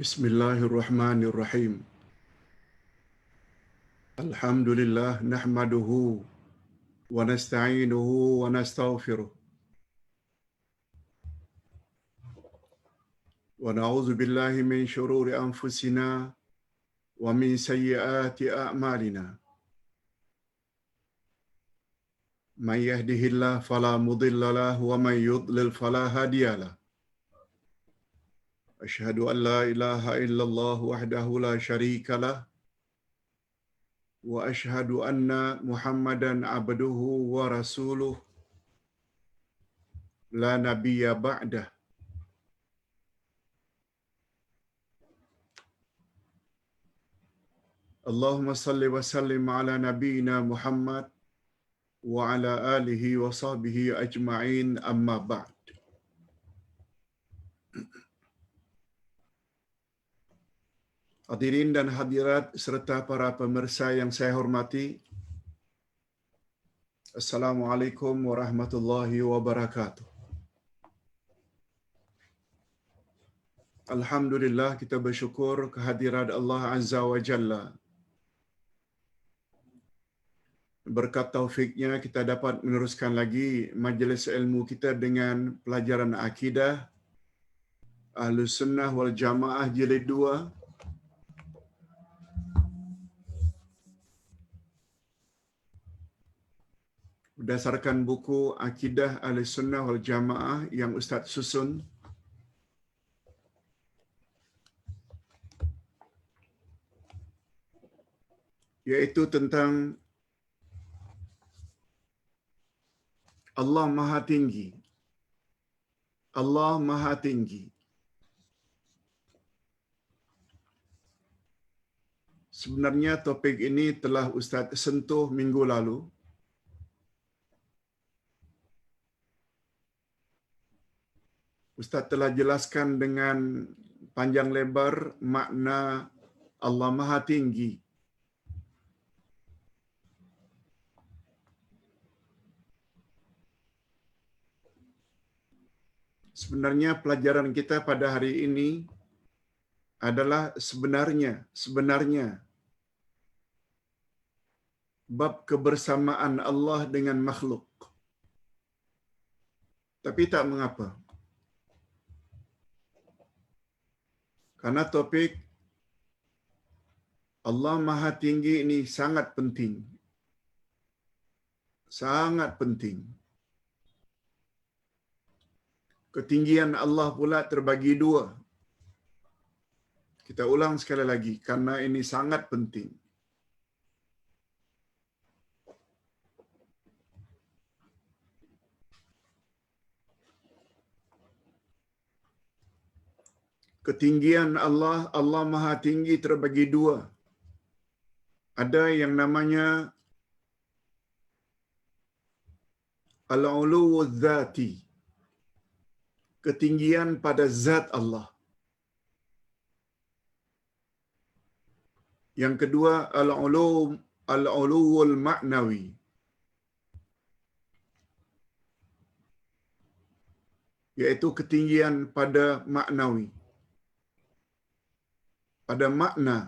Bismillahirrahmanirrahim. Alhamdulillah nahmaduhu wa nasta'inuhu wa nastaghfiruh wa na'udzu billahi min shururi anfusina wa min sayyiati a'malina. May yahdihillahu fala mudilla lahu wa may yudlil fala hadiya lahu. Asyhadu an la ilaha illallah wahdahu la syarika lah wa asyhadu anna Muhammadan abduhu wa rasuluh la nabiyya ba'dah. Allahumma salli wa sallim ala nabiyyina Muhammad wa ala alihi wa sahbihi ajma'in, amma ba'd. Hadirin dan hadirat serta para pemirsa yang saya hormati, Assalamualaikum warahmatullahi wabarakatuh. Alhamdulillah, kita bersyukur kehadirat Allah Azza wa Jalla. Berkat taufiknya kita dapat meneruskan lagi majlis ilmu kita dengan pelajaran akidah Ahlus Sunnah wal Jamaah jilid 2. Berdasarkan buku Akidah Ahlus Sunnah wal Jamaah yang Ustaz susun. Yaitu tentang Allah Maha Tinggi. Allah Maha Tinggi. Sebenarnya topik ini telah Ustaz sentuh minggu lalu. Ustaz telah jelaskan dengan panjang lebar makna Allah Maha Tinggi. Sebenarnya pelajaran kita pada hari ini adalah sebenarnya bab kebersamaan Allah dengan makhluk. Tapi tak mengapa. Karena topik Allah Maha Tinggi ini sangat penting. Sangat penting. Ketinggian Allah pula terbagi dua. Kita ulang sekali lagi, karena ini sangat penting. Ketinggian Allah, Allah Maha Tinggi terbagi dua. Ada yang namanya Al-Uluwul Dzati. Ketinggian pada zat Allah. Yang kedua Al-Uluwul Ma'nawi. Yaitu ketinggian pada maknawi. Pada makna.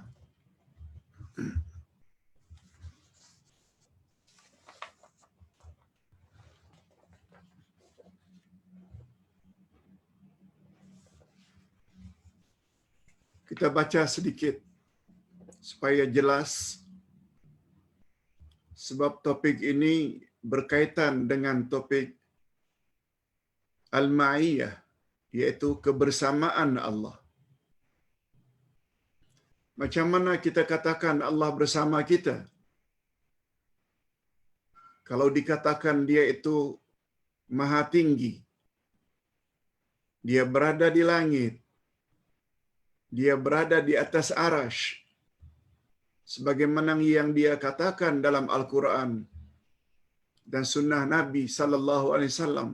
Kita baca sedikit supaya jelas, sebab topik ini berkaitan dengan topik Al-Ma'iyah, yaitu kebersamaan Allah. Macam mana kita katakan Allah bersama kita? Kalau dikatakan dia itu Maha Tinggi, dia berada di langit, dia berada di atas arasy, sebagaimana yang dia katakan dalam Al-Quran dan sunnah Nabi sallallahu alaihi wasallam.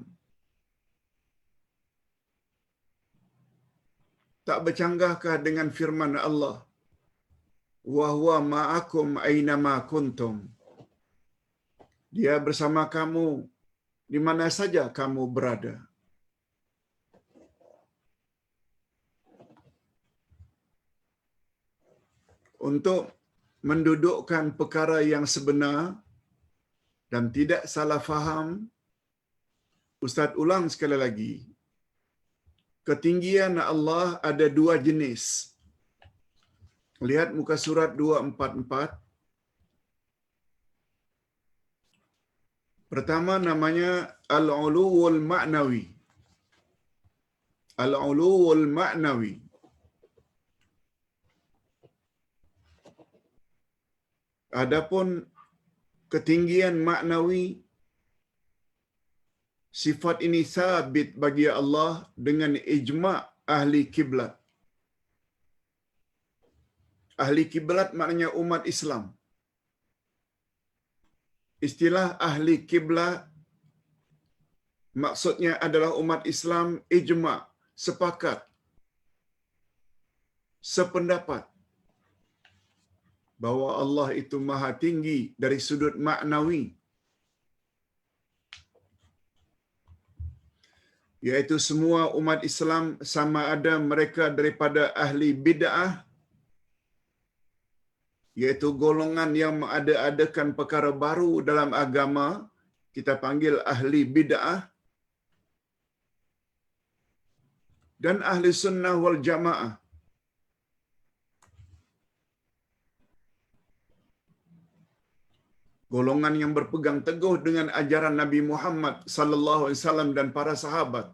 Tak bercanggahkah dengan firman Allah, wa huwa ma'akum aynama kuntum? Dia bersama kamu di mana saja kamu berada. untuk mendudukkan perkara yang sebenar dan tidak salah faham, Ustaz ulang sekali lagi. Ketinggian Allah ada dua jenis. Lihat muka surat 244. Pertama namanya Al-Uluwul Ma'nawi. Al-Uluwul Ma'nawi. Adapun ketinggian maknawi, sifat ini sabit bagi Allah dengan ijma' ahli kiblat. Ahli kiblat maknanya umat Islam. Istilah ahli kiblat maksudnya adalah umat Islam ijma', sepakat, sependapat bahwa Allah itu maha tinggi dari sudut maknawi, yaitu semua umat Islam sama ada mereka daripada ahli bid'ah, yaitu golongan yang mengada-adakan perkara baru dalam agama, kita panggil ahli bid'ah, dan ahli sunnah wal jamaah. Golongan yang berpegang teguh dengan ajaran Nabi Muhammad sallallahu alaihi wasallam dan para sahabat.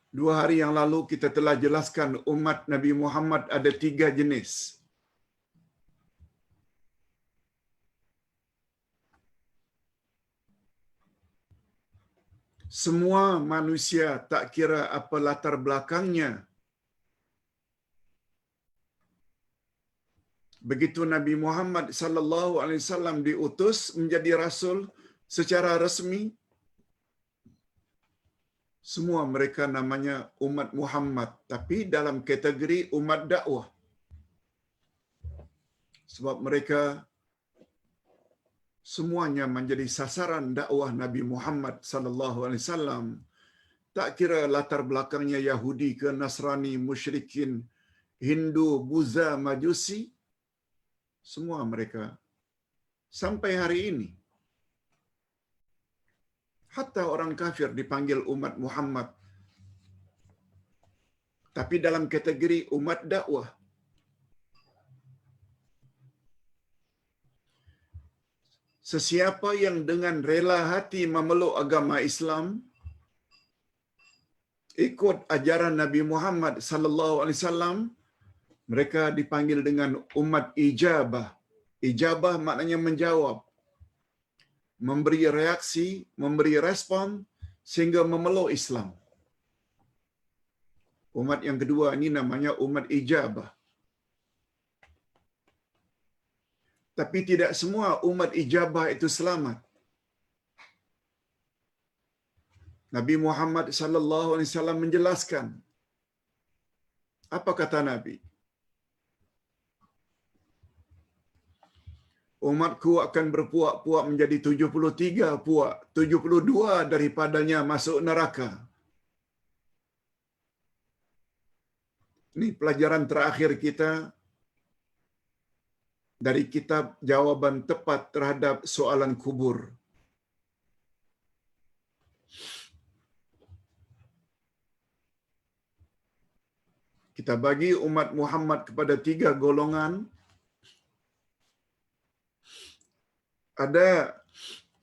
Dua hari yang lalu kita telah jelaskan umat Nabi Muhammad ada 3 jenis. Semua manusia tak kira apa latar belakangnya. Begitu Nabi Muhammad sallallahu alaihi wasallam diutus menjadi rasul secara resmi, semua mereka namanya umat Muhammad, tapi dalam kategori umat dakwah. Sebab mereka semuanya menjadi sasaran dakwah Nabi Muhammad sallallahu alaihi wasallam. Tak kira latar belakangnya Yahudi ke Nasrani, musyrikin, Hindu, Buddha, Majusi, semua mereka sampai hari ini. Hatta orang kafir dipanggil umat Muhammad. Tapi dalam kategori umat dakwah. Sesiapa yang dengan rela hati memeluk agama Islam, ikut ajaran Nabi Muhammad sallallahu alaihi wasallam, mereka dipanggil dengan umat ijabah. Ijabah maknanya menjawab, memberi reaksi, memberi respon sehingga memeluk Islam. Umat yang kedua ini namanya umat ijabah. Tapi tidak semua umat ijabah itu selamat. Nabi Muhammad sallallahu alaihi wasallam menjelaskan. Apa kata Nabi? Umatku akan berpuak-puak menjadi 73 puak, 72 daripadanya masuk neraka. Ini pelajaran terakhir kita dari kitab jawaban tepat terhadap soalan kubur. Kita bagi umat Muhammad kepada 3 golongan. Ada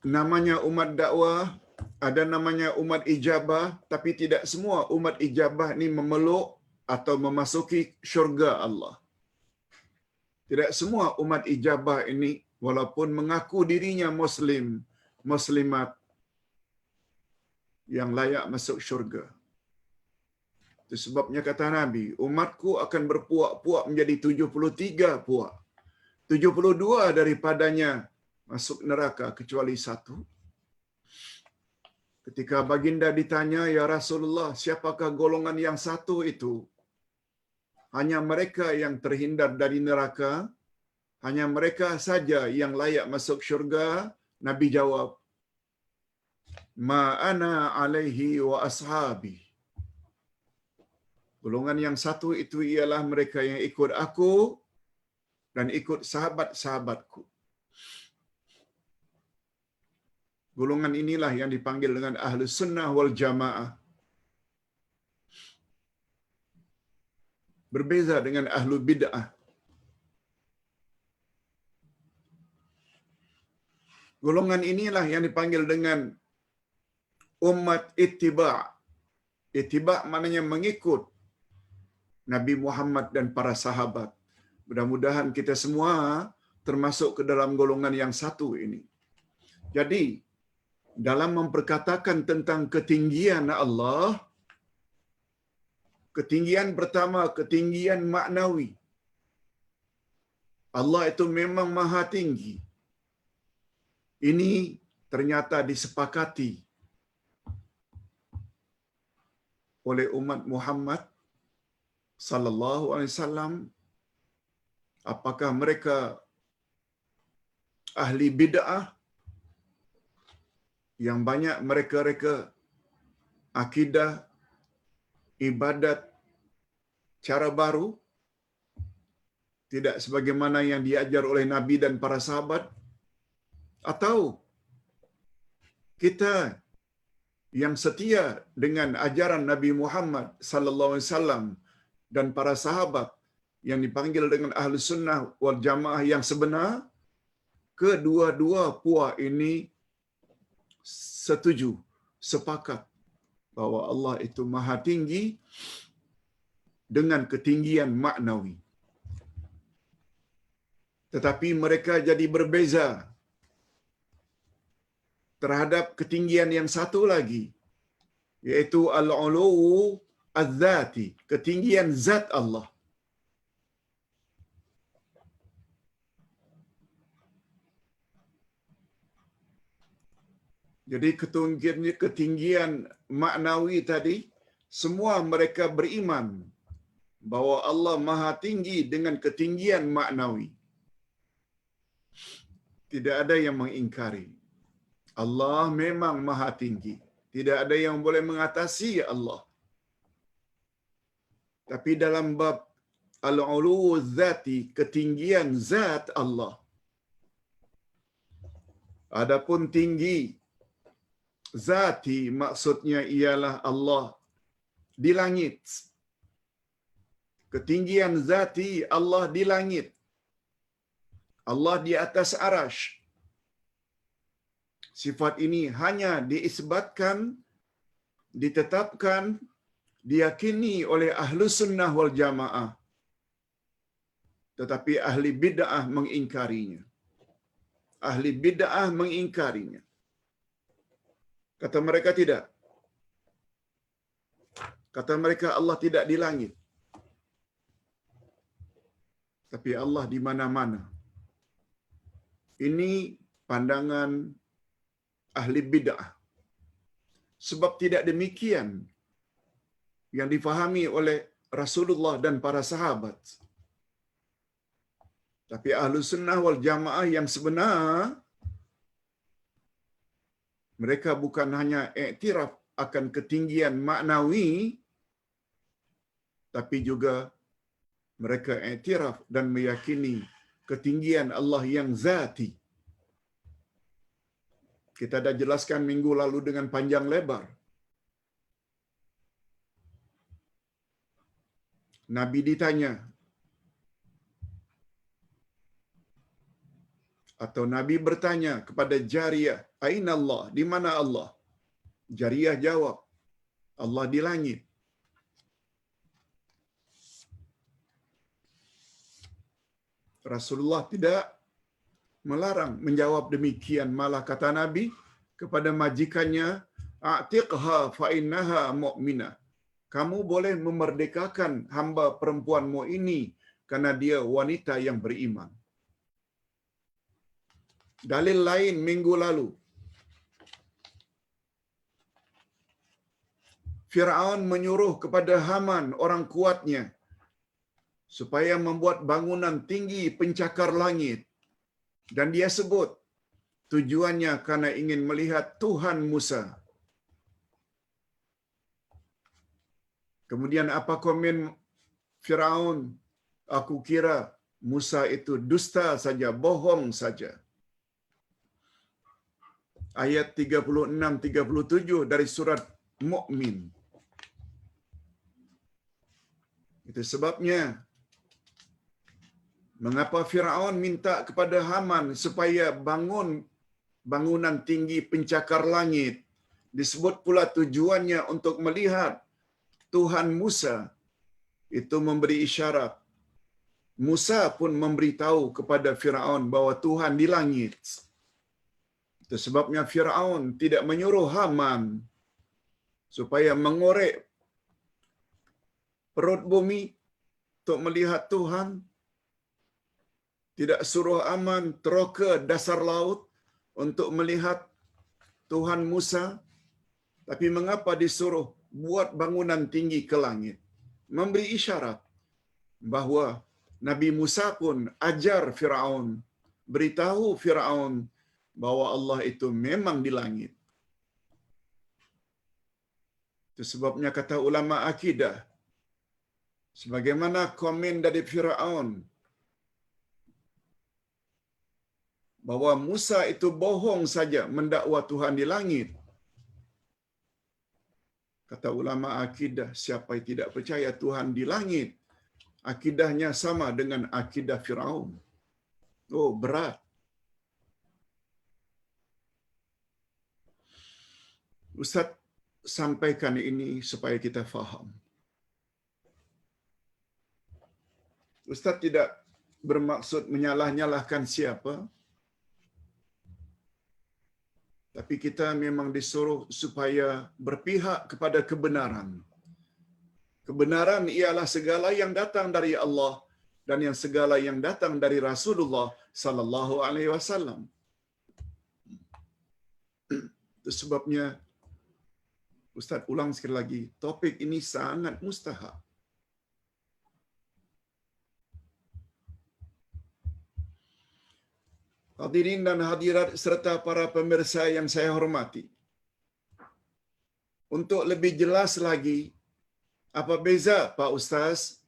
namanya umat dakwah, ada namanya umat ijabah, tapi tidak semua umat ijabah ini memeluk atau memasuki syurga Allah. Tidak semua umat ijabah ini walaupun mengaku dirinya muslim, muslimat yang layak masuk syurga. Itu sebabnya kata Nabi, umatku akan berpuak-puak menjadi 73 puak. 72 daripadanya masuk neraka kecuali 1. Ketika baginda ditanya, ya Rasulullah, siapakah golongan yang 1 itu? Hanya mereka yang terhindar dari neraka, hanya mereka saja yang layak masuk syurga. Nabi jawab, ma ana alaihi wa ashabi. Golongan yang satu itu ialah mereka yang ikut aku dan ikut sahabat-sahabatku. Golongan inilah yang dipanggil dengan ahlu sunnah wal jamaah. Berbeza dengan ahlu bid'ah. Golongan inilah yang dipanggil dengan umat ittiba'. Ittiba' maknanya mengikut Nabi Muhammad dan para sahabat. Mudah-mudahan kita semua termasuk ke dalam golongan yang satu ini. Jadi, dalam memperkatakan tentang ketinggian Allah, ketinggian pertama, ketinggian maknawi. Allah itu memang maha tinggi. Ini ternyata disepakati oleh umat Muhammad sallallahu alaihi wasallam. Apakah mereka ahli bid'ah yang banyak mereka akidah, ibadat, cara baru tidak sebagaimana yang diajar oleh Nabi dan para sahabat, atau kita yang setia dengan ajaran Nabi Muhammad sallallahu alaihi wasallam dan para sahabat yang dipanggil dengan ahli sunnah wal jamaah yang sebenar, kedua-dua puak ini setuju, sepakat bahwa Allah itu maha tinggi dengan ketinggian maknawi. Tetapi mereka jadi berbeza terhadap ketinggian yang satu lagi, yaitu al-uluwu az-zati, ketinggian zat Allah. Jadi ketinggian maknawi tadi, semua mereka beriman bahwa Allah maha tinggi dengan ketinggian maknawi. Tidak ada yang mengingkari. Allah memang maha tinggi. Tidak ada yang boleh mengatasi Allah. Tapi dalam bab al-uluwu zati, ketinggian zat Allah, adapun tinggi zati maksudnya ialah Allah di langit. Ketinggian zati Allah di langit. Allah di atas arasy. Sifat ini hanya diisbatkan, ditetapkan, diyakini oleh ahlu sunnah wal jamaah. Tetapi ahli bid'ah mengingkarinya. Ahli bid'ah mengingkarinya. Kata mereka tidak. Kata mereka Allah tidak di langit. Tapi Allah di mana-mana. Ini pandangan ahli bid'ah. Sebab tidak demikian yang difahami oleh Rasulullah dan para sahabat. Tapi ahlu sunnah wal jamaah yang sebenar, mereka bukan hanya iktiraf akan ketinggian maknawi, tapi juga mereka iktiraf dan meyakini ketinggian Allah yang zati. Kita dah jelaskan minggu lalu dengan panjang lebar. Nabi ditanya, atau Nabi bertanya kepada Jariyah, "Aina Allah?" Di mana Allah? Jariyah jawab, Allah di langit. Rasulullah tidak melarang menjawab demikian, malah kata Nabi kepada majikannya, "A'tiqha fa innaha mu'minah." Kamu boleh memerdekakan hamba perempuanmu ini karena dia wanita yang beriman. Dalil lain minggu lalu, Fir'aun menyuruh kepada Haman, orang kuatnya, supaya membuat bangunan tinggi pencakar langit. Dan dia sebut tujuannya karena ingin melihat Tuhan Musa. Kemudian apa komen Firaun? Aku kira Musa itu dusta saja, bohong saja. Ayat 36-37 dari surat Mu'min. Itu sebabnya mengapa Firaun minta kepada Haman supaya bangun bangunan tinggi pencakar langit. Disebut pula tujuannya untuk melihat Tuhan Musa. Itu memberi isyarat. Musa pun memberitahu kepada Firaun bahwa Tuhan di langit. Itu sebabnya Firaun tidak menyuruh Haman supaya mengorek perut bumi untuk melihat Tuhan. Tidak suruh Haman teroka dasar laut untuk melihat Tuhan Musa. Tapi mengapa disuruh buat bangunan tinggi ke langit? Memberi isyarat bahawa Nabi Musa pun ajar Firaun, beritahu Firaun bahwa Allah itu memang di langit. Itu sebabnya kata ulama akidah, sebagaimana komen dari Firaun bahwa Musa itu bohong saja mendakwa Tuhan di langit. Kata ulama akidah, siapa yang tidak percaya Tuhan di langit, akidahnya sama dengan akidah Firaun. Oh, berat. Ustaz sampaikan ini supaya kita faham. Ustaz tidak bermaksud menyalah-nyalahkan siapa, tapi kita memang disuruh supaya berpihak kepada kebenaran. Kebenaran ialah segala yang datang dari Allah dan yang segala yang datang dari Rasulullah sallallahu alaihi wasallam. Itu sebabnya Ustaz ulang sekali lagi, topik ini sangat mustahak. Hadirin dan hadirat serta para pemirsa yang saya hormati. Untuk lebih jelas lagi, apa beza Pak Ustaz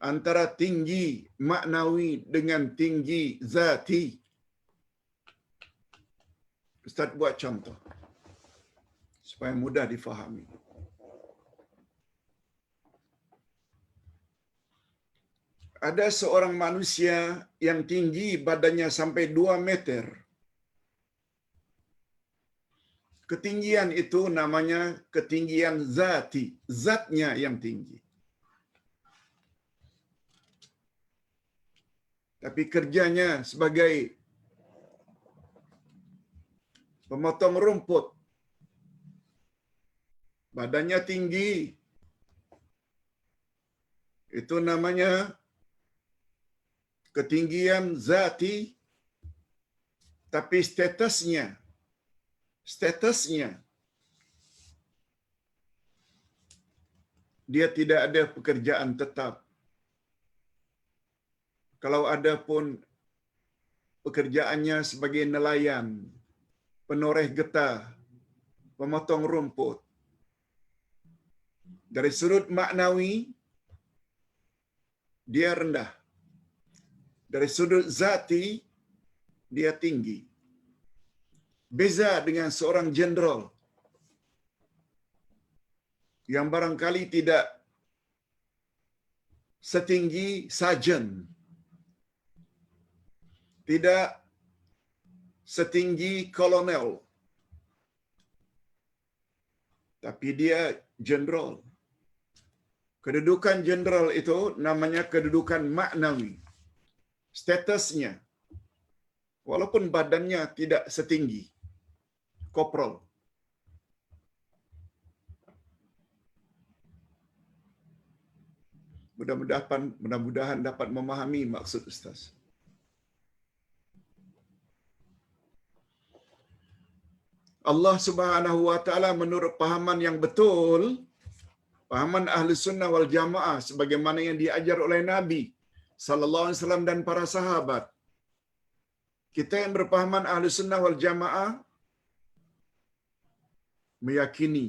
antara tinggi maknawi dengan tinggi zati? Ustaz buat contoh supaya mudah difahami. Ada seorang manusia yang tinggi badannya sampai 2 meter. Ketinggian itu namanya ketinggian zati, zatnya yang tinggi. Tapi kerjanya sebagai pemotong rumput. Badannya tinggi. Itu namanya ketinggian zati, tapi statusnya dia tidak ada pekerjaan tetap. Kalau ada pun pekerjaannya sebagai nelayan, penoreh getah, pemotong rumput. Dari sudut maknawi, dia rendah. Dari sudut zati, dia tinggi. Beza dengan seorang jenderal yang barangkali tidak setinggi sarjan, tidak setinggi kolonel, tapi dia jenderal. Kedudukan jenderal itu namanya kedudukan maknawi. Statusnya, walaupun badannya tidak setinggi kopral. Mudah-mudahan dapat memahami maksud Ustaz. Allah Subhanahu wa taala menurut pahaman yang betul, pahaman Ahli Sunnah wal Jamaah sebagaimana yang diajar oleh Nabi sallallahu alaihi wasallam dan para sahabat. Kita yang berpahaman Ahli Sunnah wal Jamaah meyakini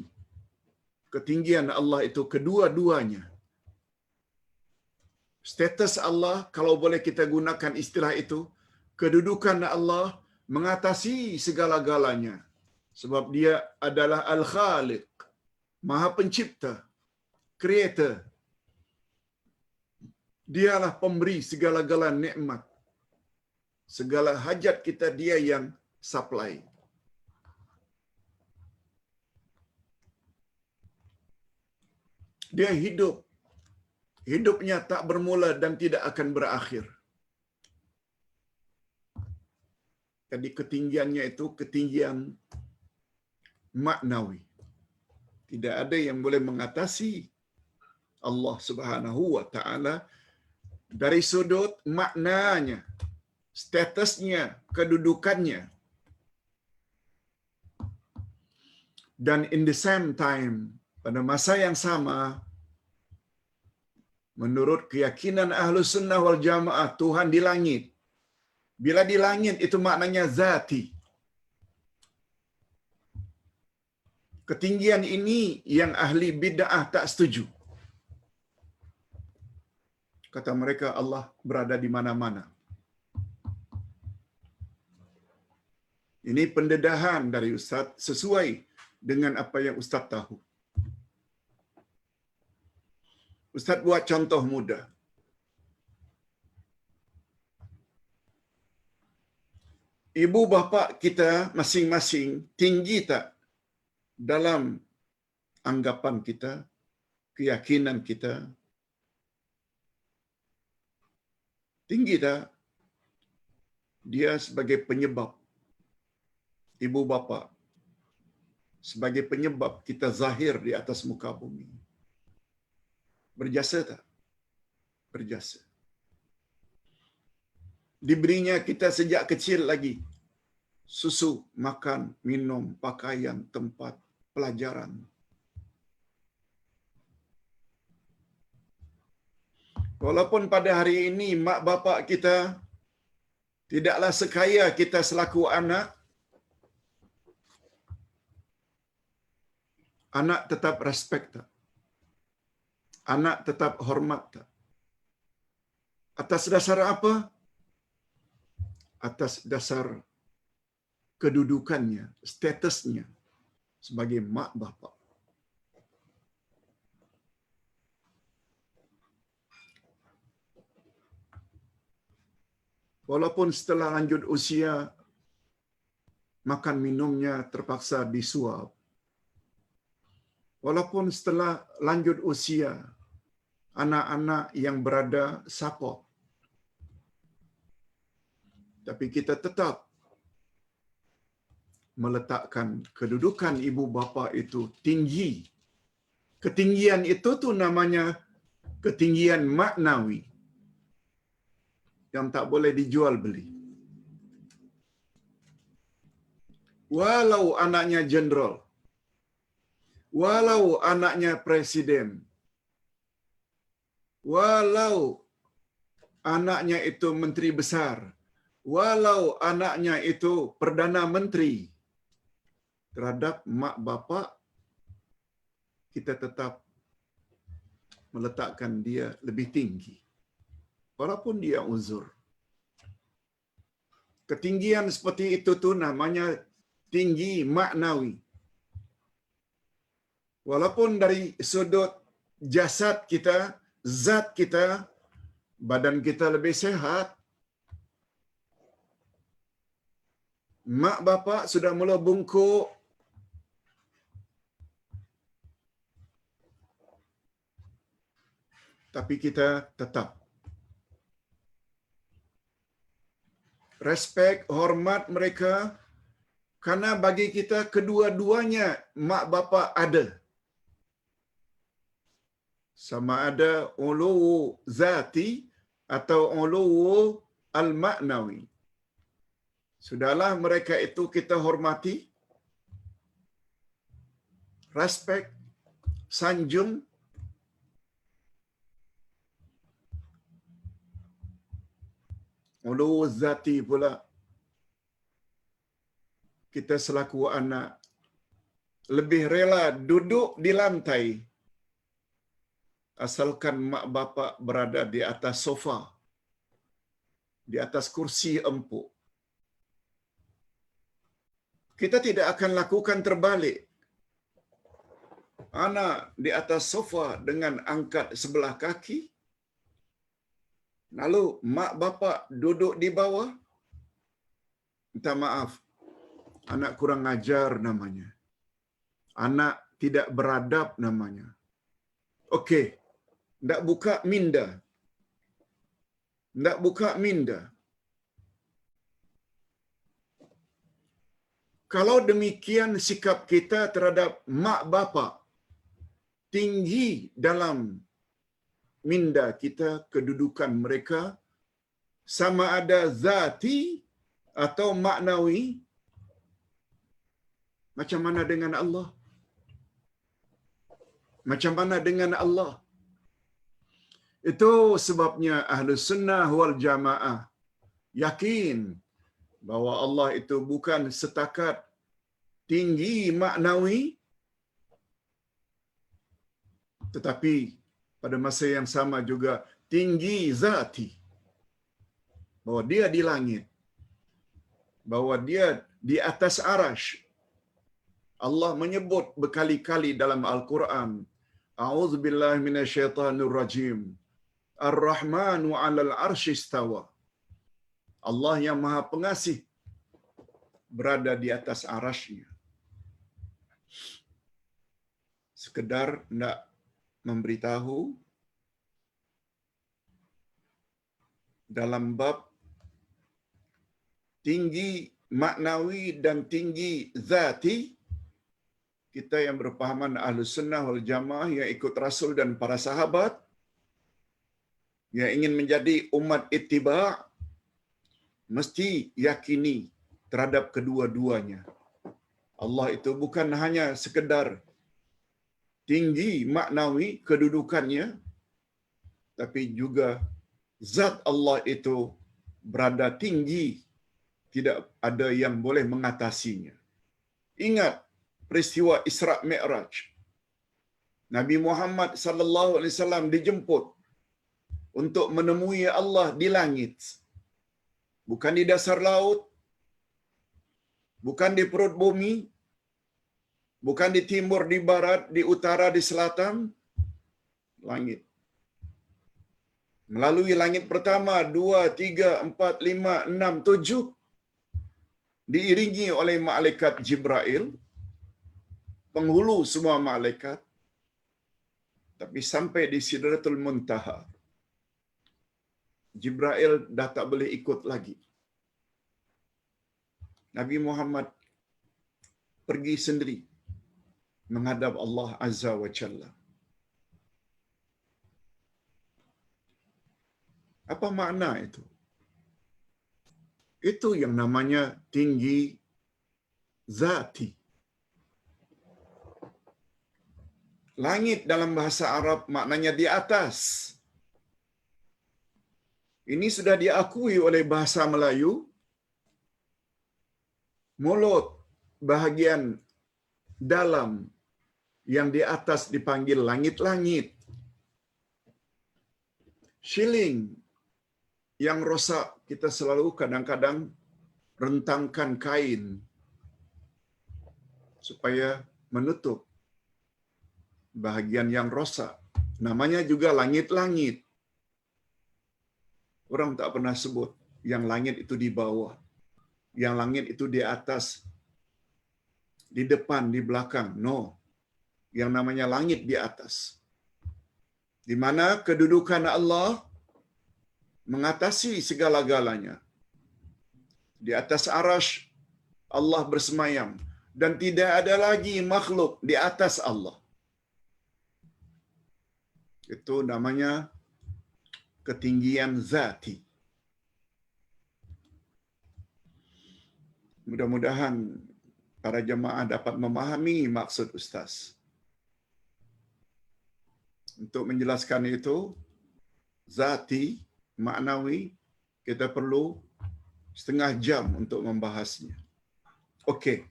ketinggian Allah itu kedua-duanya. Status Allah, kalau boleh kita gunakan istilah itu, kedudukan Allah mengatasi segala-galanya. Sebab dia adalah Al-Khaliq, Maha Pencipta, Creator. Dialah pemberi segala-gala nikmat. Segala hajat kita dia yang supply. Dia hidup. Hidupnya tak bermula dan tidak akan berakhir. Jadi ketinggiannya itu ketinggian maknawi. Tidak ada yang boleh mengatasi Allah Subhanahu wa taala dari sudut maknanya, statusnya, kedudukannya. Dan in the same time, pada masa yang sama, menurut keyakinan Ahlus Sunnah wal Jamaah, Tuhan di langit. Bila di langit itu maknanya zati. Ketinggian ini yang ahli bid'ah tak setuju. Kata mereka Allah berada di mana-mana. Ini pendedahan dari Ustaz sesuai dengan apa yang Ustaz tahu. Ustaz buat contoh mudah. Ibu bapa kita masing-masing tinggi tak dalam anggapan kita, keyakinan kita? Tinggi tak? Dia sebagai penyebab. Ibu bapa sebagai penyebab kita zahir di atas muka bumi. Berjasa tak? Berjasa. Diberinya kita sejak kecil lagi susu, makan, minum, pakaian, tempat, pelajaran. Walaupun pada hari ini mak bapak kita tidaklah sekaya kita selaku anak, anak tetap respect tak? Anak tetap hormat tak? Atas dasar apa? Atas dasar kedudukannya, statusnya sebagai mak bapak. Walaupun setelah lanjut usia, makan minumnya terpaksa disuap. Walaupun setelah lanjut usia, anak-anak yang berada support. Tapi kita tetap meletakkan kedudukan ibu bapa itu tinggi. Ketinggian itu tuh namanya ketinggian maknawi yang tak boleh dijual beli. Walau anaknya jenderal, walau anaknya presiden, walau anaknya itu menteri besar, walau anaknya itu perdana menteri, terhadap mak bapak kita tetap meletakkan dia lebih tinggi. Walaupun dia uzur. Ketinggian seperti itu tu namanya tinggi maknawi. Walaupun dari sudut jasad kita, zat kita, badan kita lebih sehat, mak bapak sudah mula bungkuk, tapi kita tetap respect, hormat mereka, karena bagi kita kedua-duanya mak bapa ada. Sama ada uluwu zati atau uluwu al-maknawi. Sudahlah mereka itu kita hormati, respect, sanjung, uluwu zati pula kita selaku anak lebih rela duduk di lantai asalkan mak bapak berada di atas sofa, di atas kursi empuk. Kita tidak akan lakukan terbalik. Anak di atas sofa dengan angkat sebelah kaki, lalu mak bapak duduk di bawah. Minta maaf, anak kurang ajar namanya. Anak tidak beradab namanya. Okey, ndak buka minda. Ndak buka minda. Kalau demikian sikap kita terhadap mak bapak, tinggi dalam minda kita kedudukan mereka, sama ada zati atau maknawi, macam mana dengan Allah? Macam mana dengan Allah? Itu sebabnya Ahlus Sunnah wal Jamaah yakin bahwa Allah itu bukan setakat tinggi maknawi, tetapi pada masa yang sama juga tinggi zati. Bahwa dia di langit, bahwa dia di atas arash. Allah menyebut berkali-kali dalam Al-Quran, A'udzubillahi minasyaitanir rajim. Ar-Rahmanu 'alal 'arsy istawa. Allah yang Maha Pengasih berada di atas arasy-Nya. Sekedar nak memberitahu dalam bab tinggi maknawi dan tinggi zati, kita yang berpahaman Ahlus Sunnah wal Jamaah yang ikut Rasul dan para sahabat, yang ingin menjadi umat ittiba', mesti yakini terhadap kedua-duanya. Allah itu bukan hanya sekedar tinggi maknawi kedudukannya, tapi juga zat Allah itu berada tinggi, tidak ada yang boleh mengatasinya. Ingat peristiwa Isra Mi'raj. Nabi Muhammad sallallahu alaihi wasallam dijemput untuk menemui Allah di langit. Bukan di dasar laut, bukan di perut bumi, bukan di timur, di barat, di utara, di selatan, langit. Melalui langit pertama, 2, 3, 4, 5, 6, 7, diiringi oleh malaikat Jibril, penghulu semua malaikat, tapi sampai di Sidratul Muntaha, Jibril dah tak boleh ikut lagi. Nabi Muhammad pergi sendiri menghadap Allah Azza wa Jalla. Apa makna itu? Itu yang namanya tinggi zati. Langit dalam bahasa Arab maknanya di atas. Ini sudah diakui oleh bahasa Melayu. Mulut bahagian dalam yang di atas dipanggil langit-langit. Shilling yang rosak, kita selalu kadang-kadang rentangkan kain supaya menutup bahagian yang rosak. Namanya juga langit-langit. Orang tak pernah sebut yang langit itu di bawah, yang langit itu di atas, di depan, di belakang. No. Yang namanya langit di atas. Di mana kedudukan Allah mengatasi segala-galanya. Di atas arash Allah bersemayam dan tidak ada lagi makhluk di atas Allah. Itu namanya ketinggian zati. Mudah-mudahan para jemaah dapat memahami maksud Ustaz. Untuk menjelaskan itu, zati, maknawi, kita perlu setengah jam untuk membahasnya. Okey.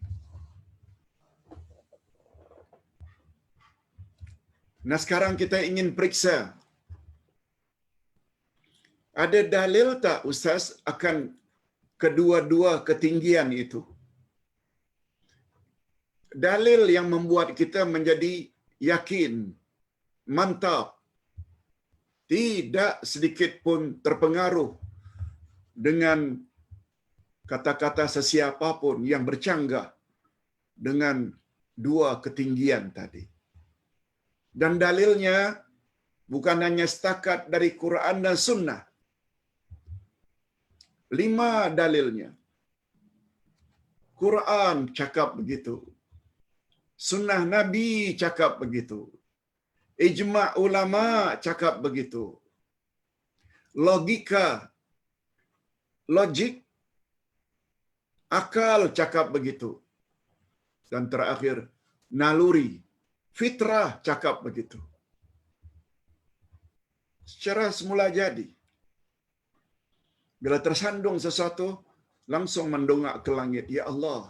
Nah, sekarang kita ingin periksa, ada dalil tak Ustaz akan kedua-dua ketinggian itu? Dalil yang membuat kita menjadi yakin, mantap, tidak sedikit pun terpengaruh dengan kata-kata sesiapa pun yang bercanggah dengan dua ketinggian tadi. Dan dalilnya bukan hanya setakat dari Quran dan Sunnah. 5 dalilnya. Quran cakap begitu. Sunnah Nabi cakap begitu. Ijma' ulama cakap begitu. Logika, logik, akal cakap begitu. Dan terakhir, naluri, fitrah cakap begitu. Secara semula jadi. Bila tersandung sesuatu, langsung mendongak ke langit, ya Allah.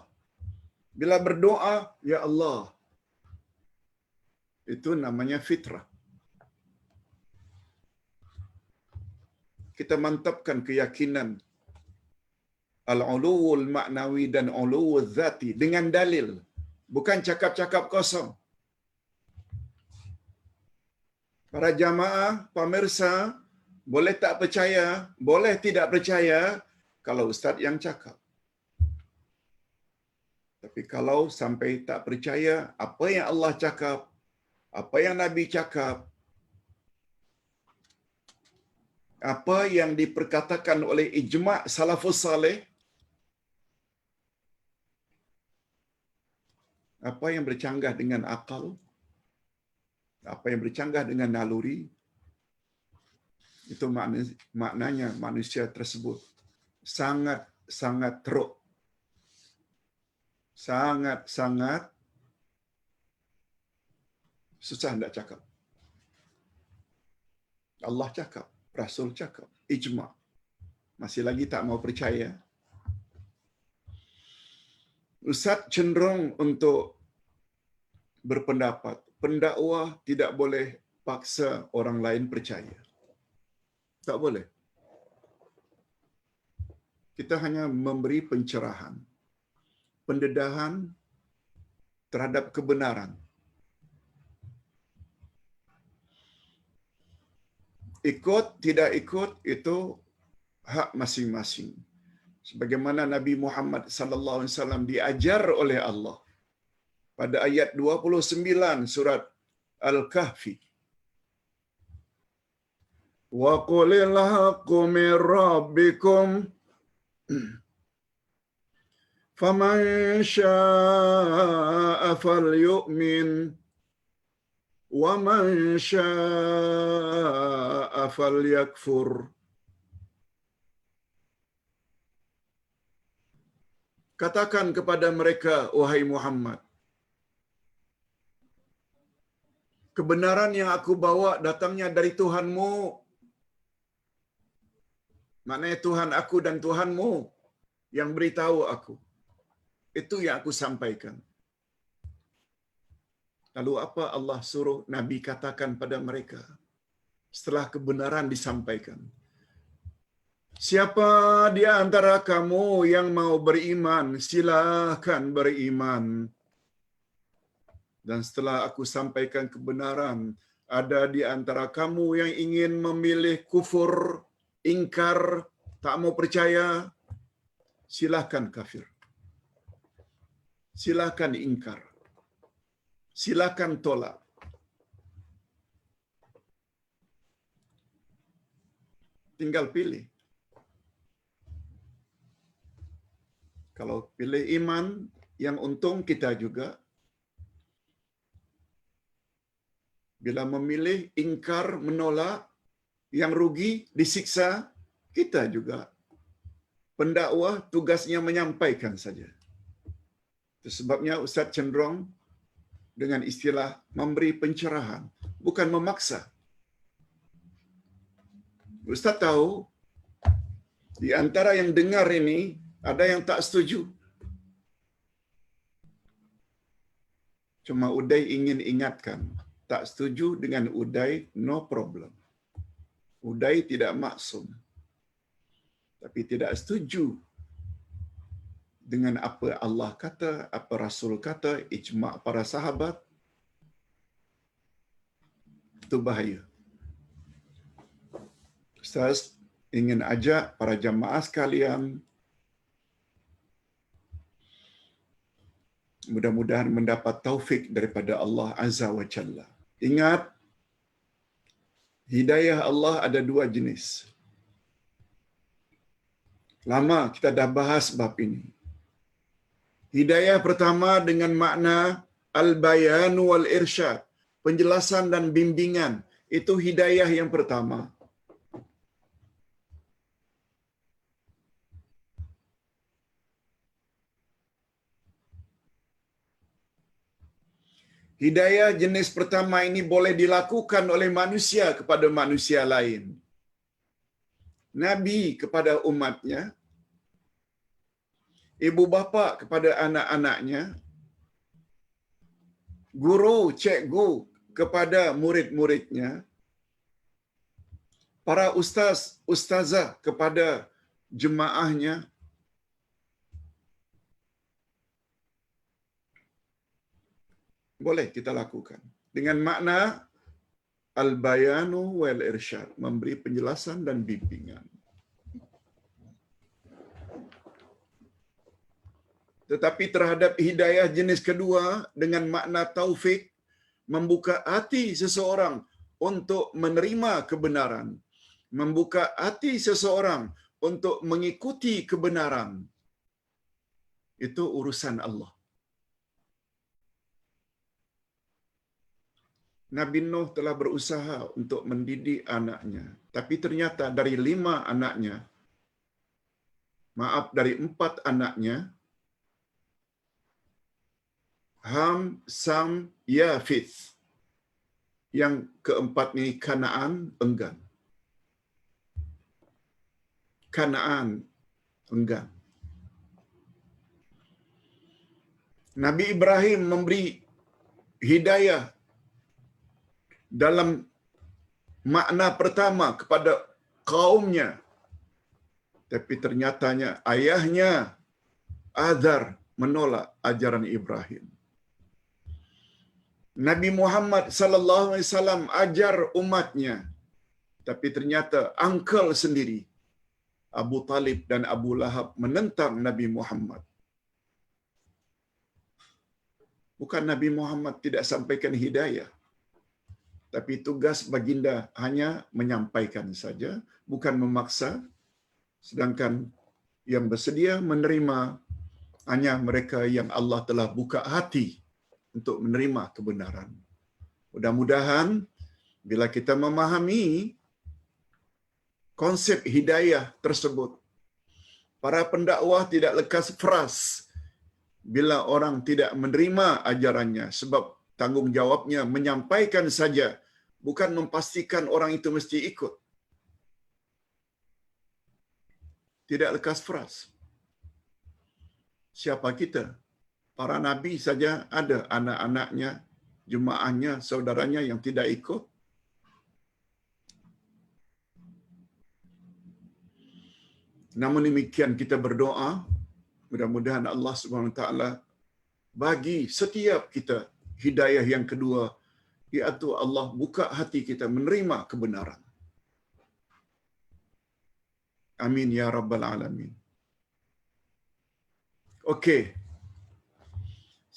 Bila berdoa, ya Allah. Itu namanya fitrah. Kita mantapkan keyakinan al-uluwul ma'nawi dan uluwul zati dengan dalil. Bukan cakap-cakap kosong. Para jamaah, pemirsa, boleh tak percaya, boleh tidak percaya kalau ustaz yang cakap. Tapi kalau sampai tak percaya apa yang Allah cakap, apa yang Nabi cakap, apa yang diperkatakan oleh ijma' salafus saleh, apa yang bercanggah dengan akal, apa yang bercanggah dengan naluri, itu maknanya manusia tersebut sangat teruk, sangat susah nak cakap. Allah cakap, Rasul cakap, ijma'. Masih lagi tak mau percaya. Ustaz cenderung untuk berpendapat, pendakwah tidak boleh paksa orang lain percaya. Tak boleh. Kita hanya memberi pencerahan, pendedahan terhadap kebenaran. Ikut, tidak ikut, itu hak masing-masing. Sebagaimana Nabi Muhammad sallallahu alaihi wasallam diajar oleh Allah pada ayat 29 surat Al-Kahfi. Wa qulil haqqu min rabbikum faman syaa'a falyu'min wa man syaa'a falyakfur. Katakan kepada mereka, wahai Muhammad, kebenaran yang aku bawa datangnya dari Tuhanmu. Maknanya Tuhan aku dan Tuhanmu yang beritahu aku. Itu yang aku sampaikan. Lalu apa Allah suruh Nabi katakan pada mereka setelah kebenaran disampaikan? Siapa di antara kamu yang mau beriman, silakan beriman. Dan setelah aku sampaikan kebenaran, ada di antara kamu yang ingin memilih kufur, ingkar, tak mau percaya, silakan kafir. Silakan ingkar. Silakan tolak. Tinggal pilih. Kalau pilih iman, yang untung kita juga. Bila memilih ingkar, menolak, yang rugi, disiksa, kita juga. Pendakwah tugasnya menyampaikan saja. Itu sebabnya Ustaz cenderung dengan istilah memberi pencerahan, bukan memaksa. Ustaz tahu, di antara yang dengar ini, ada yang tak setuju. Cuma Uday ingin ingatkan, tak setuju dengan Uday, no problem. Uday tidak maksum. Tapi tidak setuju dengan apa Allah kata, apa Rasul kata, ijma' para sahabat, itu bahaya. Ustaz ingin ajak para jamaah sekalian, mudah-mudahan mendapat taufik daripada Allah Azza wa Jalla. Ingat, hidayah Allah ada dua jenis. Lama kita dah bahas bab ini. Hidayah pertama dengan makna al-bayan wal irsyad, penjelasan dan bimbingan. Itu hidayah yang pertama. Hidayah jenis pertama ini boleh dilakukan oleh manusia kepada manusia lain. Nabi kepada umatnya, ibu bapa kepada anak-anaknya, guru, cikgu kepada murid-muridnya, para ustaz, ustazah kepada jemaahnya, boleh kita lakukan. Dengan makna al-bayanu wal irsyad, memberi penjelasan dan bimbingan. Tetapi terhadap hidayah jenis kedua dengan makna taufik, membuka hati seseorang untuk menerima kebenaran, membuka hati seseorang untuk mengikuti kebenaran, itu urusan Allah. Nabi Nuh telah berusaha untuk mendidik anaknya, tapi ternyata dari 5 anaknya, dari 4 anaknya, Ham, Sam, Yafith, yang keempat ini Kanaan enggan. Kanaan enggan. Nabi Ibrahim memberi hidayah dalam makna pertama kepada kaumnya, tapi ternyatanya ayahnya Azar menolak ajaran Ibrahim. Nabi Muhammad sallallahu alaihi wasallam ajar umatnya, tapi ternyata uncle sendiri Abu Talib dan Abu Lahab menentang Nabi Muhammad. Bukan Nabi Muhammad tidak sampaikan hidayah, tapi tugas baginda hanya menyampaikan saja, bukan memaksa. Sedangkan yang bersedia menerima hanya mereka yang Allah telah buka hati untuk menerima kebenaran. Mudah-mudahan bila kita memahami konsep hidayah tersebut, para pendakwah tidak lekas frus bila orang tidak menerima ajarannya, sebab tanggungjawabnya menyampaikan saja, bukan memastikan orang itu mesti ikut. Tidak lekas frus. Siapa kita? Para nabi saja ada anak-anaknya, jemaahnya, saudaranya yang tidak ikut. Namun demikian kita berdoa, mudah-mudahan Allah Subhanahu Wa Taala bagi setiap kita hidayah yang kedua, iaitu Allah buka hati kita menerima kebenaran. Amin ya rabbal alamin. Okey.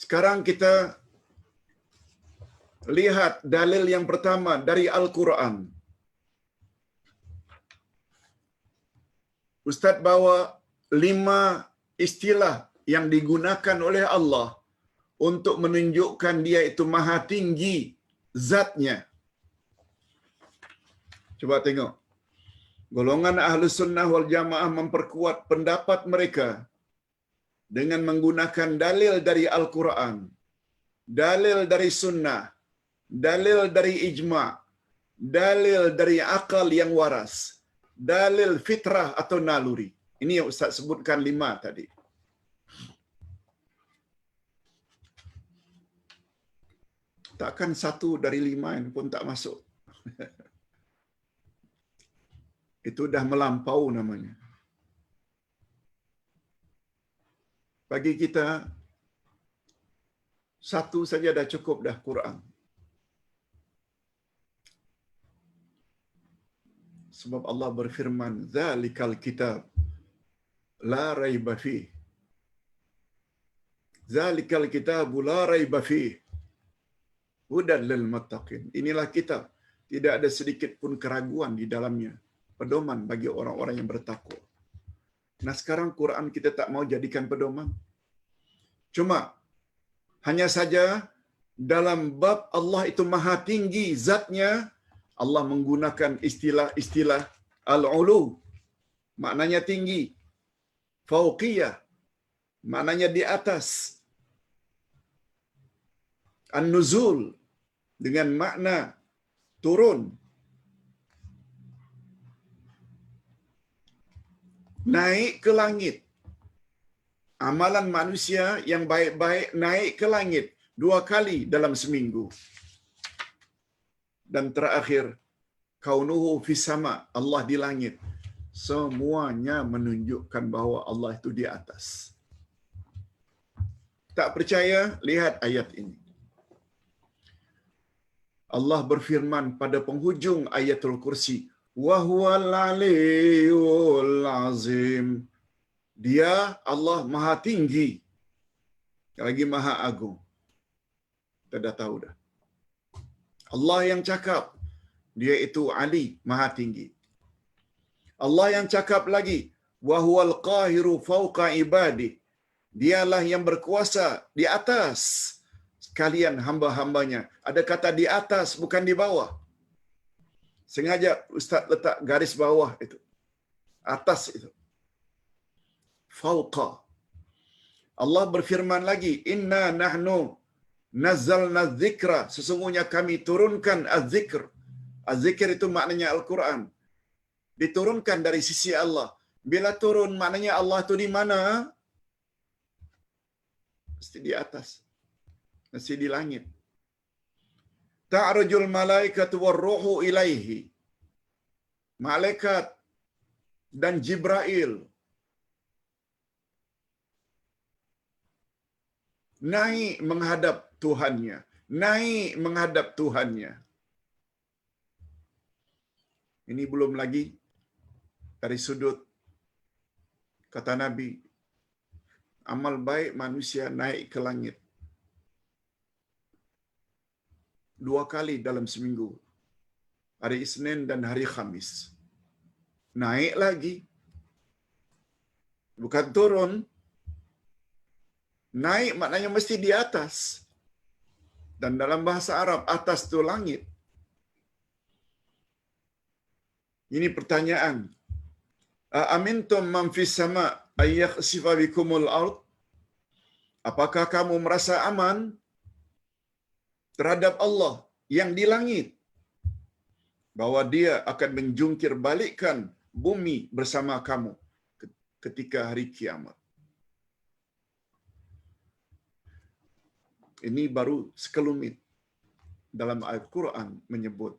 Sekarang kita lihat dalil yang pertama dari Al-Quran. Ustaz bawa 5 istilah yang digunakan oleh Allah untuk menunjukkan dia itu maha tinggi zatnya. Coba tengok. Golongan Ahlus Sunnah wal Jamaah memperkuat pendapat mereka dengan menggunakan dalil dari Al-Quran, dalil dari Sunnah, dalil dari Ijma', dalil dari akal yang waras, dalil fitrah atau naluri. Ini yang Ustaz sebutkan 5 tadi. Takkan 1 dari 5 ini pun tak masuk. Itu dah melampau namanya. Bagi kita, 1 saja dah cukup dah Quran. Sebab Allah berfirman, "Dzalikal kitab la raiba fih." Dzalikal kitabu la raiba fih. Hudan lil muttaqin. Inilah kitab, tidak ada sedikit pun keraguan di dalamnya. Pedoman bagi orang-orang yang bertakwa. Nah, sekarang Quran kita tak mau jadikan pedoman. Cuma hanya saja dalam bab Allah itu maha tinggi zatnya, Allah menggunakan istilah-istilah al-ulu, maknanya tinggi, fauqiyah, maknanya di atas, an-nuzul dengan makna turun, naik ke langit. Amalan manusia yang baik-baik naik ke langit 2 kali dalam seminggu. Dan terakhir, kaunuhu fis sama, Allah di langit. Semuanya menunjukkan bahawa Allah itu di atas. Tak percaya? Lihat ayat ini. Allah berfirman pada penghujung ayatul kursi, wa huwal aliyyul azim. Dia Allah maha tinggi, lagi maha agung. Kita dah tahu dah. Allah yang cakap, dia itu Ali, maha tinggi. Allah yang cakap lagi, wa huwal qahiru fawqa ibadi. Dialah yang berkuasa di atas sekalian hamba-hambanya. Ada kata di atas, bukan di bawah. Sengaja Ustaz letak garis bawah itu. Atas itu. Fawqa. Allah berfirman lagi, inna nahnu nazzalna dzikra. Sesungguhnya kami turunkan az-zikr. Az-zikr itu maknanya Al-Quran. Diturunkan dari sisi Allah. Bila turun, maknanya Allah itu di mana? Mesti di atas. Mesti di langit. Ta'rujul malaikatu warruhu ilaihi. Malaikat dan Jibril naik menghadap Tuhannya. Naik menghadap Tuhannya. Ini belum lagi dari sudut kata Nabi, amal baik manusia naik ke langit 2 kali dalam seminggu. Hari Isnin dan hari Khamis. Naik lagi. Bukan turun. Naik maknanya mesti di atas. Dan dalam bahasa Arab, atas itu langit. Ini pertanyaan. Amintum man fis sama ay yakhsifa bikumul ard? Apakah kamu merasa aman terhadap Allah yang di langit, bahwa dia akan menjungkir balikkan bumi bersama kamu ketika hari kiamat? Ini baru sekelumit dalam Al-Quran menyebut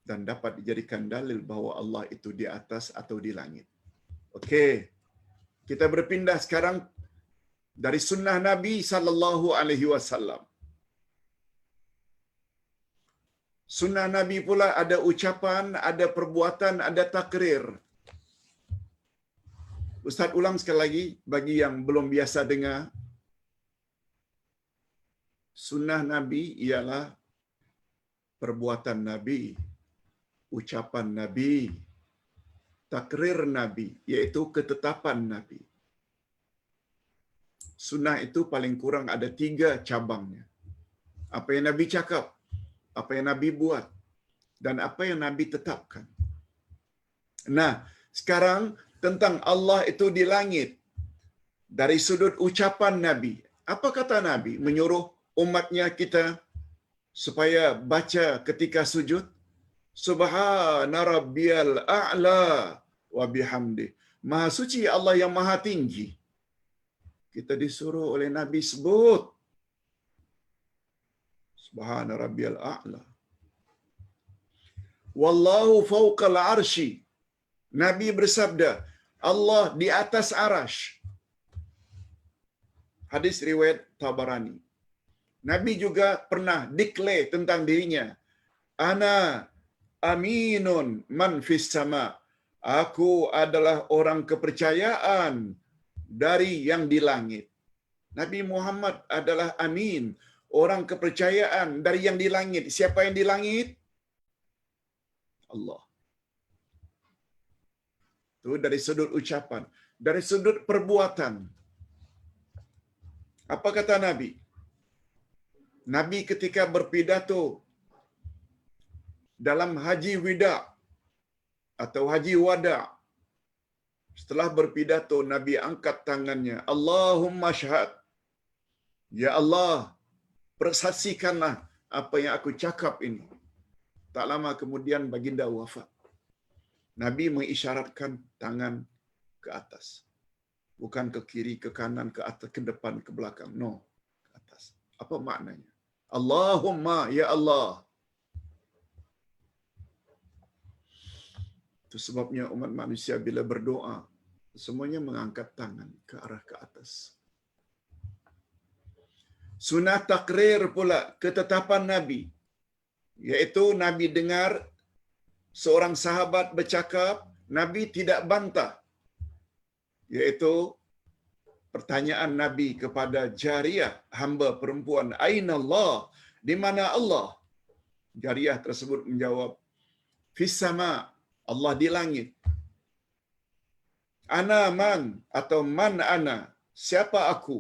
dan dapat dijadikan dalil bahawa Allah itu di atas atau di langit. Okey. Kita berpindah sekarang dari sunnah Nabi sallallahu alaihi wasallam. Sunnah Nabi pula ada ucapan, ada perbuatan, ada takrir. Ustaz ulang sekali lagi bagi yang belum biasa dengar. Sunnah Nabi ialah perbuatan Nabi, ucapan Nabi, takrir Nabi, iaitu ketetapan Nabi. Sunnah itu paling kurang ada 3 cabangnya. Apa yang Nabi cakap, apa yang Nabi buat, dan apa yang Nabi tetapkan. Nah, sekarang tentang Allah itu di langit. Dari sudut ucapan Nabi. Apa kata Nabi? Menyuruh umatnya kita supaya baca ketika sujud. Subhana rabbiyal a'la wa bihamdi. Maha suci Allah yang maha tinggi. Kita disuruh oleh Nabi sebut. Subhana rabbiyal a'la. Wallahu fawqal arsy. Nabi bersabda, Allah di atas arasy. Hadis riwayat Tabarani. Nabi juga pernah declare tentang dirinya, ana aminun man fis sama. Aku adalah orang kepercayaan dari yang di langit. Nabi Muhammad adalah amin, orang kepercayaan dari yang di langit. Siapa yang di langit? Allah. Itu dari sudut ucapan, dari sudut perbuatan. Apa kata Nabi? Nabi ketika berpidato dalam haji wida atau haji wada, setelah berpidato Nabi angkat tangannya, Allahumma syahad. Ya Allah, persaksikanlah apa yang aku cakap ini. Tak lama kemudian baginda wafat. Nabi mengisyaratkan tangan ke atas. Bukan ke kiri, ke kanan, ke atas, ke depan, ke belakang. No, ke atas. Apa maknanya? Allahumma, ya Allah. Itu sebabnya umat manusia bila berdoa, semuanya mengangkat tangan ke arah ke atas. Sunnah takrir pula ketetapan Nabi, yaitu Nabi dengar seorang sahabat bercakap, Nabi tidak bantah. Yaitu pertanyaan Nabi kepada Jariyah, hamba perempuan, Aina Allah? Di mana Allah? Jariyah tersebut menjawab, Fis sama, Allah di langit. Ana man atau man ana? Siapa aku?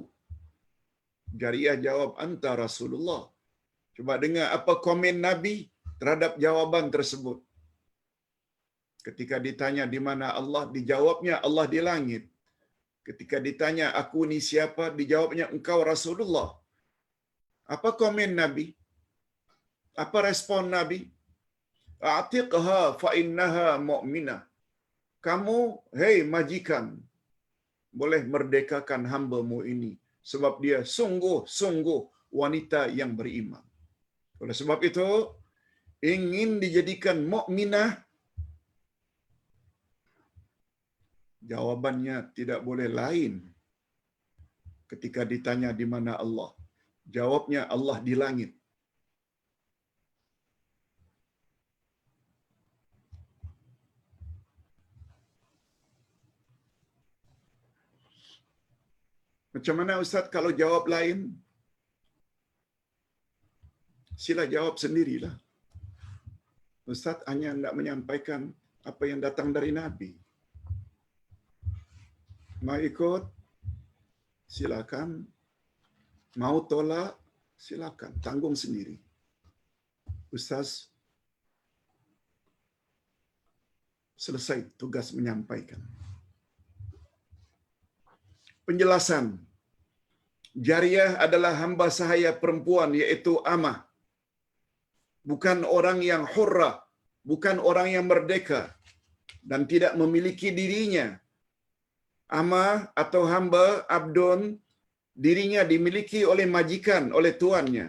Jariyah jawab, Anta Rasulullah. Cuba dengar apa komen Nabi terhadap jawaban tersebut. Ketika ditanya di mana Allah, dijawabnya Allah di langit. Ketika ditanya aku ni siapa, dijawabnya engkau Rasulullah. Apa komen Nabi? Apa respon Nabi? A'tiqha fa innaha mu'minah. Kamu, hei majikan, boleh merdekakan hamba-Mu ini sebab dia sungguh-sungguh wanita yang beriman. Oleh sebab itu, ingin dijadikan mukminah, jawabannya tidak boleh lain. Ketika ditanya di mana Allah, jawabnya Allah di langit. Macam mana Ustaz kalau jawab lain? Sila jawab sendirilah. Ustaz hanya hendak menyampaikan apa yang datang dari Nabi. Mau ikut? Silakan. Mau tolak? Silakan. Tanggung sendiri. Ustaz selesai tugas menyampaikan. Penjelasan. Jariyah adalah hamba sahaya perempuan, yaitu amah. Bukan orang yang hurrah, bukan orang yang merdeka dan tidak memiliki dirinya. Amah atau hamba, abdun, dirinya dimiliki oleh majikan, oleh tuannya.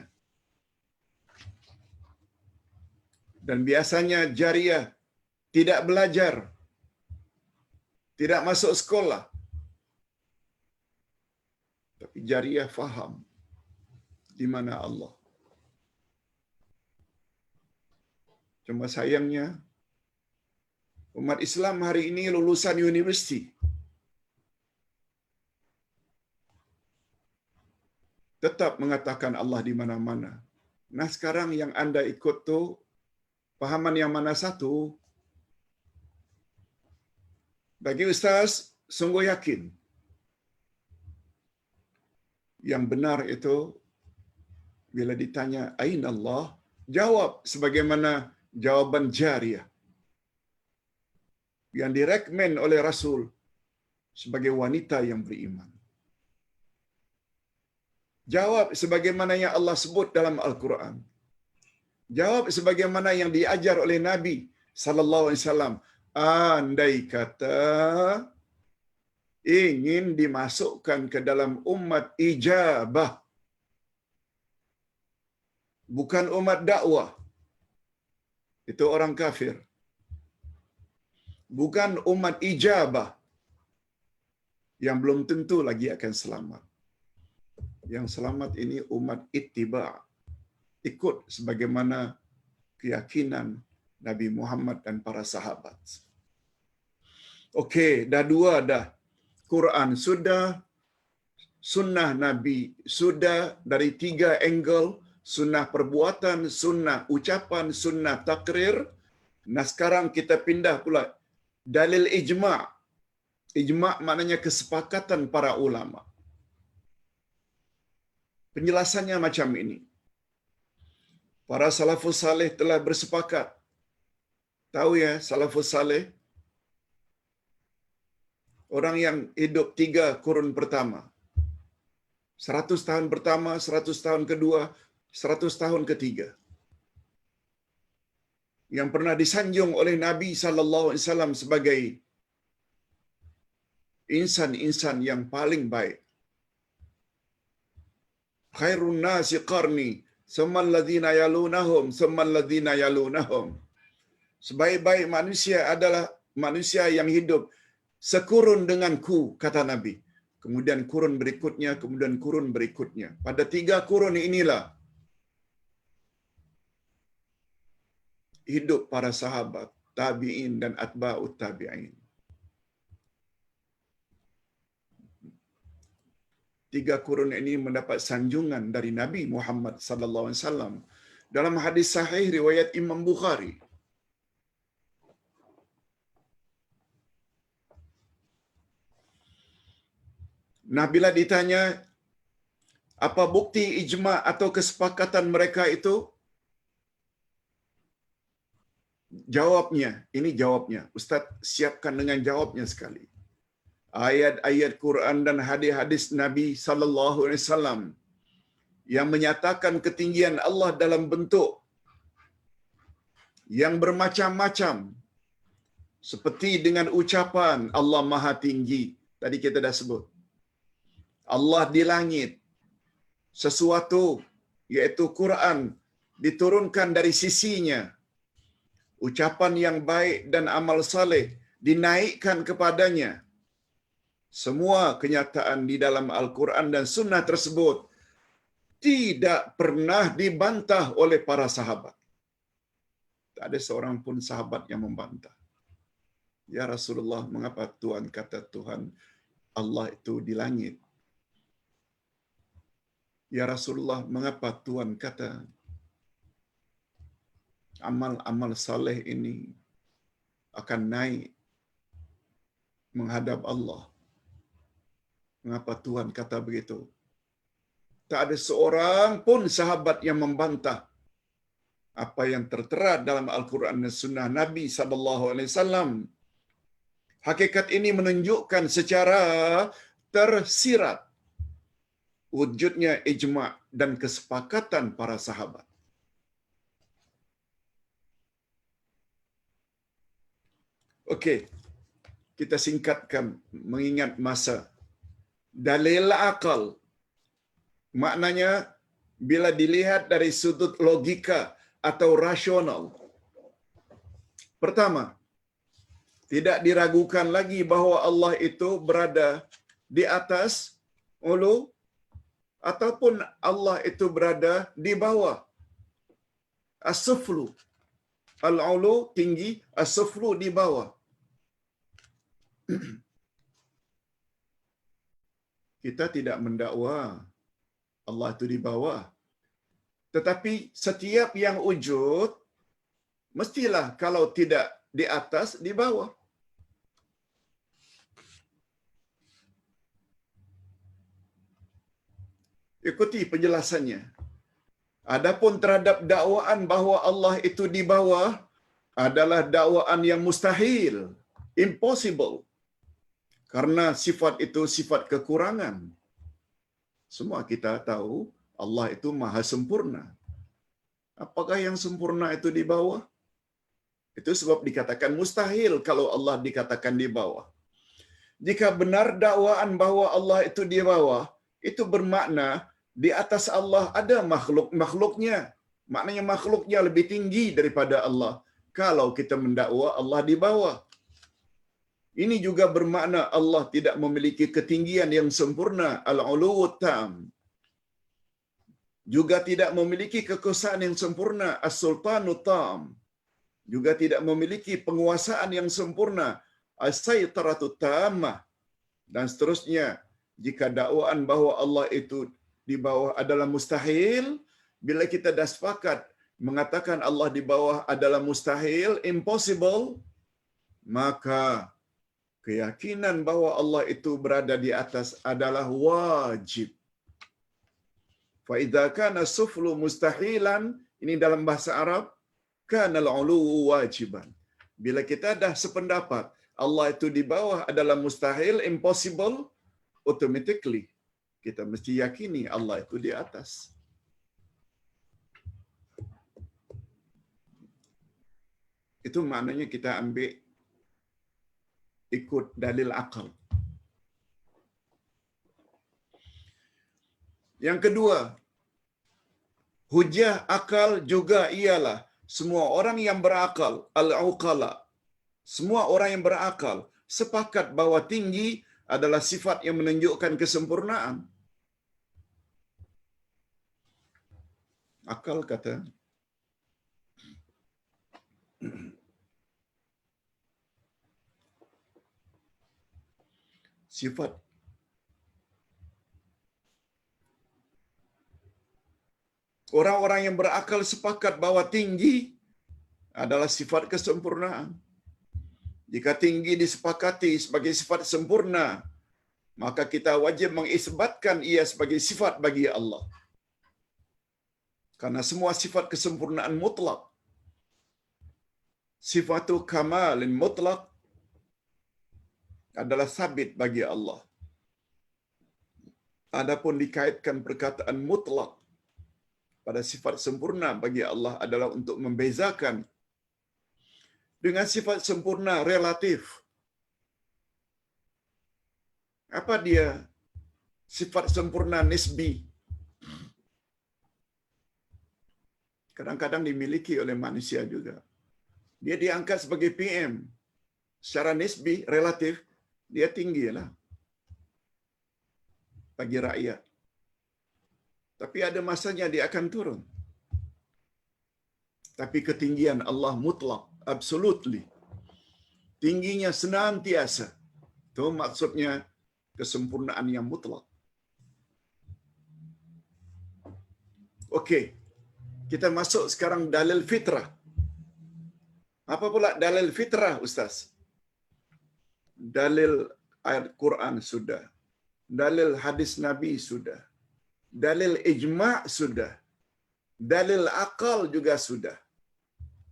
Dan biasanya jariyah tidak belajar, tidak masuk sekolah. Tapi jariyah faham di mana Allah. Cuma sayangnya, umat Islam hari ini lulusan universiti. Tetap mengatakan Allah di mana-mana. Nah sekarang yang anda ikut tu pahaman yang mana satu? Bagi Ustaz, sungguh yakin. Yang benar itu, bila ditanya, Aina Allah? Jawab sebagaimana jawaban Jariyah. Yang direkmen oleh Rasul sebagai wanita yang beriman. Jawab sebagaimana yang Allah sebut dalam Al-Quran. Jawab sebagaimana yang diajar oleh Nabi sallallahu alaihi wasallam. Andai kata ingin dimasukkan ke dalam umat ijabah, bukan umat dakwah. Itu orang kafir. Bukan umat ijabah, yang belum tentu lagi akan selamat. Yang selamat ini umat ittiba', ikut sebagaimana keyakinan Nabi Muhammad dan para sahabat. Okey, dah dua dah. Quran sudah, sunnah Nabi sudah, dari tiga angle, sunnah perbuatan, sunnah ucapan, sunnah takrir. Nah sekarang kita pindah pula dalil ijma'. Ijma' maknanya kesepakatan para ulama. Penjelasannya macam ini. Para salafus saleh telah bersepakat. Tahu ya salafus saleh? Orang yang hidup 3 kurun pertama. 100 tahun pertama, 100 tahun kedua, 100 tahun ketiga. Yang pernah disanjung oleh Nabi sallallahu alaihi wasallam sebagai insan-insan yang paling baik. Khairun nasi qarni, summal ladzina yalunahum, summal ladzina yalunahum. Sebaik-baik manusia adalah manusia yang hidup sekurun denganku, kata Nabi. Kemudian kurun berikutnya, kemudian kurun berikutnya. Pada 3 kurun inilah hidup para sahabat, tabi'in dan atba'ut tabi'in. 3 kurun ini mendapat sanjungan dari Nabi Muhammad sallallahu alaihi wasallam dalam hadis sahih riwayat Imam Bukhari. Nah, bila ditanya apa bukti ijma' atau kesepakatan mereka itu? Jawabnya, ini jawabnya. Ustaz siapkan dengan jawabnya sekali. Ayat-ayat Quran dan hadis-hadis Nabi sallallahu alaihi wasallam yang menyatakan ketinggian Allah dalam bentuk yang bermacam-macam, seperti dengan ucapan Allah Maha Tinggi. Tadi kita dah sebut. Allah di langit. Sesuatu, yaitu Quran, diturunkan dari sisinya. Ucapan yang baik dan amal saleh dinaikkan kepadanya. Semua kenyataan di dalam Al-Quran dan Sunnah tersebut tidak pernah dibantah oleh para sahabat. Tak ada seorang pun sahabat yang membantah. Ya Rasulullah, mengapa Tuhan kata Tuhan Allah itu di langit? Ya Rasulullah, mengapa Tuhan kata amal-amal saleh ini akan naik menghadap Allah? Mengapa Tuhan kata begitu? Tak ada seorang pun sahabat yang membantah apa yang tertera dalam Al-Quran dan Sunnah Nabi sallallahu alaihi wasallam. Hakikat ini menunjukkan secara tersirat wujudnya ijma' dan kesepakatan para sahabat. Okey, kita singkatkan mengingat masa. Dalil akal maknanya bila dilihat dari sudut logika atau rasional. Pertama, tidak diragukan lagi bahawa Allah itu berada di atas ulu ataupun Allah itu berada di bawah. As-suflu, al-ulu tinggi, as-suflu di bawah. Kita tidak mendakwa Allah itu di bawah. Tetapi setiap yang wujud, mestilah kalau tidak di atas, di bawah. Ikuti penjelasannya. Adapun terhadap dakwaan bahawa Allah itu di bawah, adalah dakwaan yang mustahil, impossible. Karena sifat itu sifat kekurangan. Semua kita tahu Allah itu maha sempurna. Apakah yang sempurna itu di bawah? Itu sebab dikatakan mustahil kalau Allah dikatakan di bawah. Jika benar dakwaan bahawa Allah itu di bawah, itu bermakna di atas Allah ada makhluk-makhluknya. Maknanya makhluknya lebih tinggi daripada Allah. Kalau kita mendakwa Allah di bawah. Ini juga bermakna Allah tidak memiliki ketinggian yang sempurna, al-uluwut tam. Juga tidak memiliki kekuasaan yang sempurna, as-sultanut tam. Juga tidak memiliki penguasaan yang sempurna, as-saytaratut tammah. Dan seterusnya, jika dakwaan bahwa Allah itu di bawah adalah mustahil, bila kita dah sepakat mengatakan Allah di bawah adalah mustahil, impossible, maka keyakinan bahwa Allah itu berada di atas adalah wajib. Fa idza kana suflu mustahilan, ini dalam bahasa Arab, kana al-'uluwu wajiban. Bila kita dah sependapat Allah itu di bawah adalah mustahil, impossible, automatically kita mesti yakini Allah itu di atas. Itu maknanya kita ambil ikut dalil akal. Yang kedua, hujah akal juga ialah semua orang yang berakal, al-uqala, semua orang yang berakal sepakat bahawa tinggi adalah sifat yang menunjukkan kesempurnaan. Akal kata, sifat orang-orang yang berakal sepakat bahawa tinggi adalah sifat kesempurnaan. Jika tinggi disepakati sebagai sifat sempurna, maka kita wajib mengisbatkan ia sebagai sifat bagi Allah. Karena semua sifat kesempurnaan mutlak, sifatu kamalin mutlak adalah sabit bagi Allah. Adapun dikaitkan perkataan mutlak pada sifat sempurna bagi Allah adalah untuk membezakan dengan sifat sempurna relatif. Apa dia sifat sempurna nisbi? Kadang-kadang dimiliki oleh manusia juga. Dia diangkat sebagai PM. Secara nisbi, relatif, dia tinggi lah bagi rakyat. Tapi ada masanya dia akan turun. Tapi ketinggian Allah mutlak, absolutely. Tingginya senantiasa. Itu maksudnya kesempurnaan yang mutlak. Okey. Kita masuk sekarang dalil fitrah. Apa pula dalil fitrah, Ustaz? Dalil ayat Quran sudah. Dalil hadis Nabi sudah. Dalil ijma' sudah. Dalil akal juga sudah.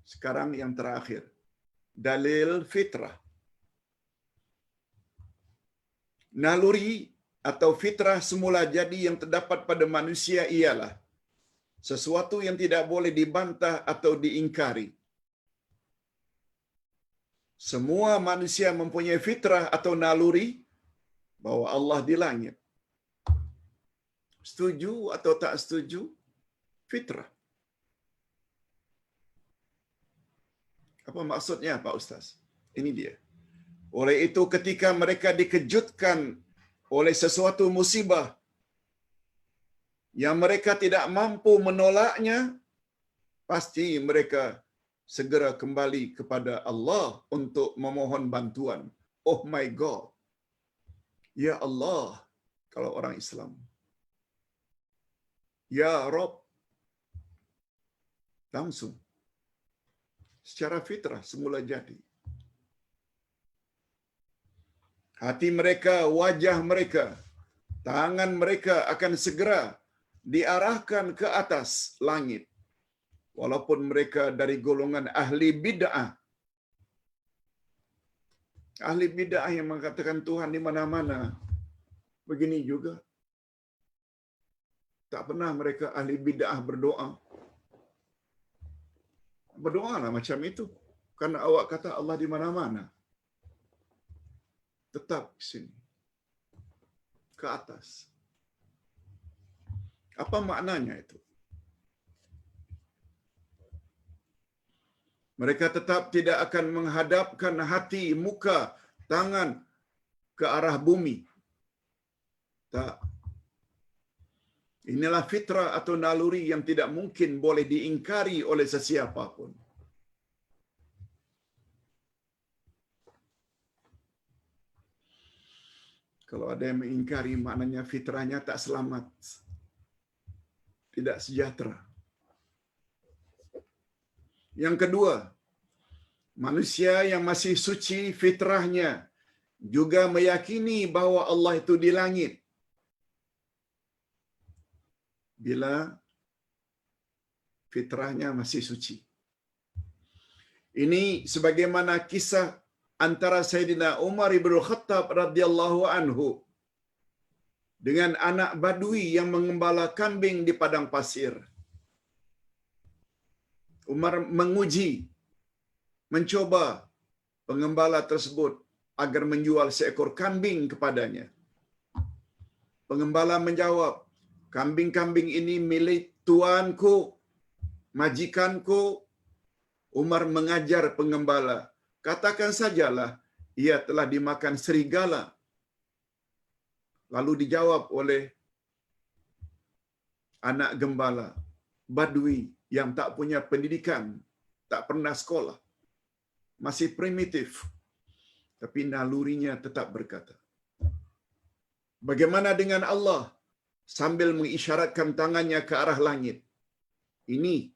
Sekarang yang terakhir. Dalil fitrah. Naluri atau fitrah semula jadi yang terdapat pada manusia ialah sesuatu yang tidak boleh dibantah atau diingkari. Semua manusia mempunyai fitrah atau naluri bahwa Allah di langit. Setuju atau tak setuju? Fitrah. Apa maksudnya, Pak Ustaz? Ini dia. Oleh itu ketika mereka dikejutkan oleh sesuatu musibah yang mereka tidak mampu menolaknya, pasti mereka segera kembali kepada Allah untuk memohon bantuan. Oh my God. Ya Allah, kalau orang Islam. Ya Rabb. Langsung. Secara fitrah semula jadi. Hati mereka, wajah mereka, tangan mereka akan segera diarahkan ke atas langit. Walaupun mereka dari golongan ahli bid'ah. Ahli bid'ah yang mengatakan Tuhan di mana-mana. Begini juga. Tak pernah mereka ahli bid'ah berdoa. Berdoalah macam itu. Karena awak kata Allah di mana-mana. Tetap di sini. Ke atas. Apa maknanya itu? Mereka tetap tidak akan menghadapkan hati, muka, tangan ke arah bumi. Tak. Inilah fitrah atau naluri yang tidak mungkin boleh diingkari oleh sesiapa pun. Kalau ada yang mengingkari, maknanya fitrahnya tak selamat, tidak sejahtera. Yang kedua, manusia yang masih suci fitrahnya juga meyakini bahwa Allah itu di langit. Bila fitrahnya masih suci. Ini sebagaimana kisah antara Sayyidina Umar ibn Khattab radhiyallahu anhu dengan anak badui yang mengembala kambing di padang pasir. Umar menguji, mencoba pengembala tersebut agar menjual seekor kambing kepadanya. Pengembala menjawab, kambing-kambing ini milik tuanku, majikanku. Umar mengajar pengembala, katakan sajalah, ia telah dimakan serigala. Lalu dijawab oleh anak gembala, badui yang tak punya pendidikan, tak pernah sekolah, masih primitif, tapi nalurinya tetap berkata, bagaimana dengan Allah? Sambil mengisyaratkan tangannya ke arah langit. Ini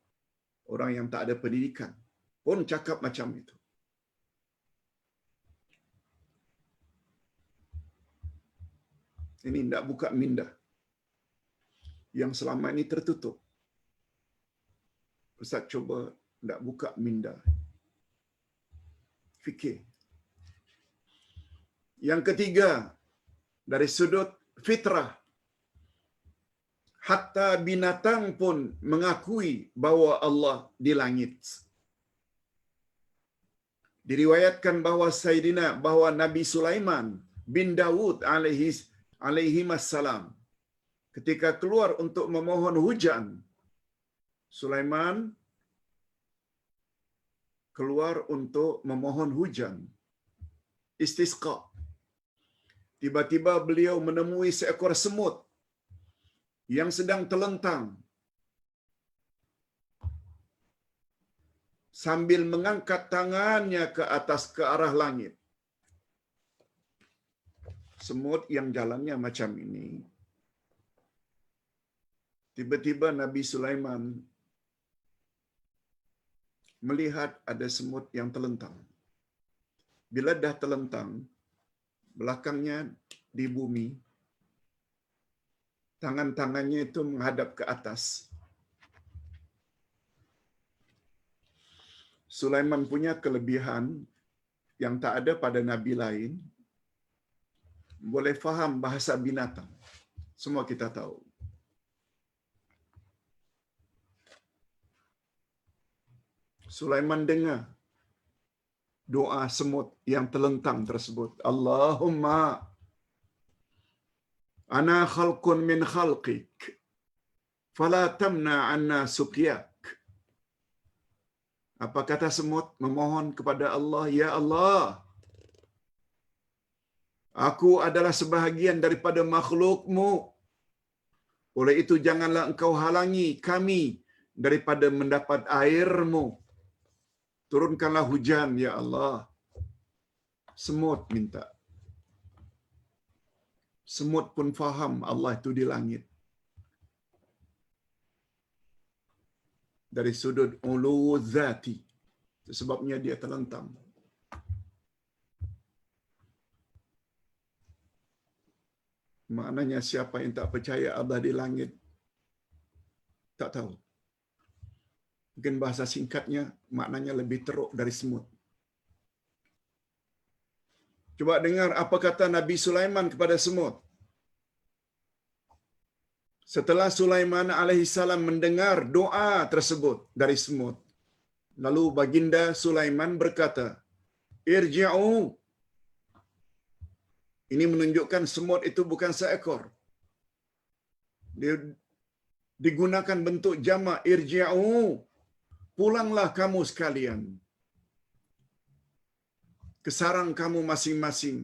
orang yang tak ada pendidikan pun cakap macam itu. Ini tidak buka minda yang selama ini tertutup. Ustaz cuba tidak buka minda. Fikir. Yang ketiga, dari sudut fitrah, hatta binatang pun mengakui bahwa Allah di langit. Diriwayatkan bahwa Nabi Sulaiman bin Dawud alaihi wassalam ketika keluar untuk memohon hujan, Sulaiman keluar untuk memohon hujan, istisqa. Tiba-tiba beliau menemui seekor semut yang sedang terlentang sambil mengangkat tangannya ke atas ke arah langit. Semut yang jalannya macam ini. Tiba-tiba Nabi Sulaiman melihat ada semut yang terlentang. Bila dah terlentang, belakangnya di bumi, tangan-tangannya itu menghadap ke atas. Sulaiman punya kelebihan yang tak ada pada nabi lain, boleh faham bahasa binatang. Semua kita tahu. Sulaiman dengar doa semut yang terlentang tersebut. Allahumma ana khalqun min khalqik fala tamna anna suqyak. Apa kata semut? Memohon kepada Allah, ya Allah, aku adalah sebahagian daripada makhlukmu. Oleh itu janganlah engkau halangi kami daripada mendapat airmu. Turunkanlah hujan, ya Allah. Semut minta. Semut pun faham Allah itu di langit. Dari sudut ulu zati. Sebabnya dia terlentang. Maknanya siapa yang tak percaya Allah di langit, tak tahu. Mungkin bahasa singkatnya, maknanya lebih teruk dari semut. Coba dengar apa kata Nabi Sulaiman kepada semut. Setelah Sulaiman alaihissalam mendengar doa tersebut dari semut, lalu baginda Sulaiman berkata, irji'u. Ini menunjukkan semut itu bukan seekor. Dia digunakan bentuk jamak, irji'u. Pulanglah kamu sekalian. ke sarang kamu masing-masing,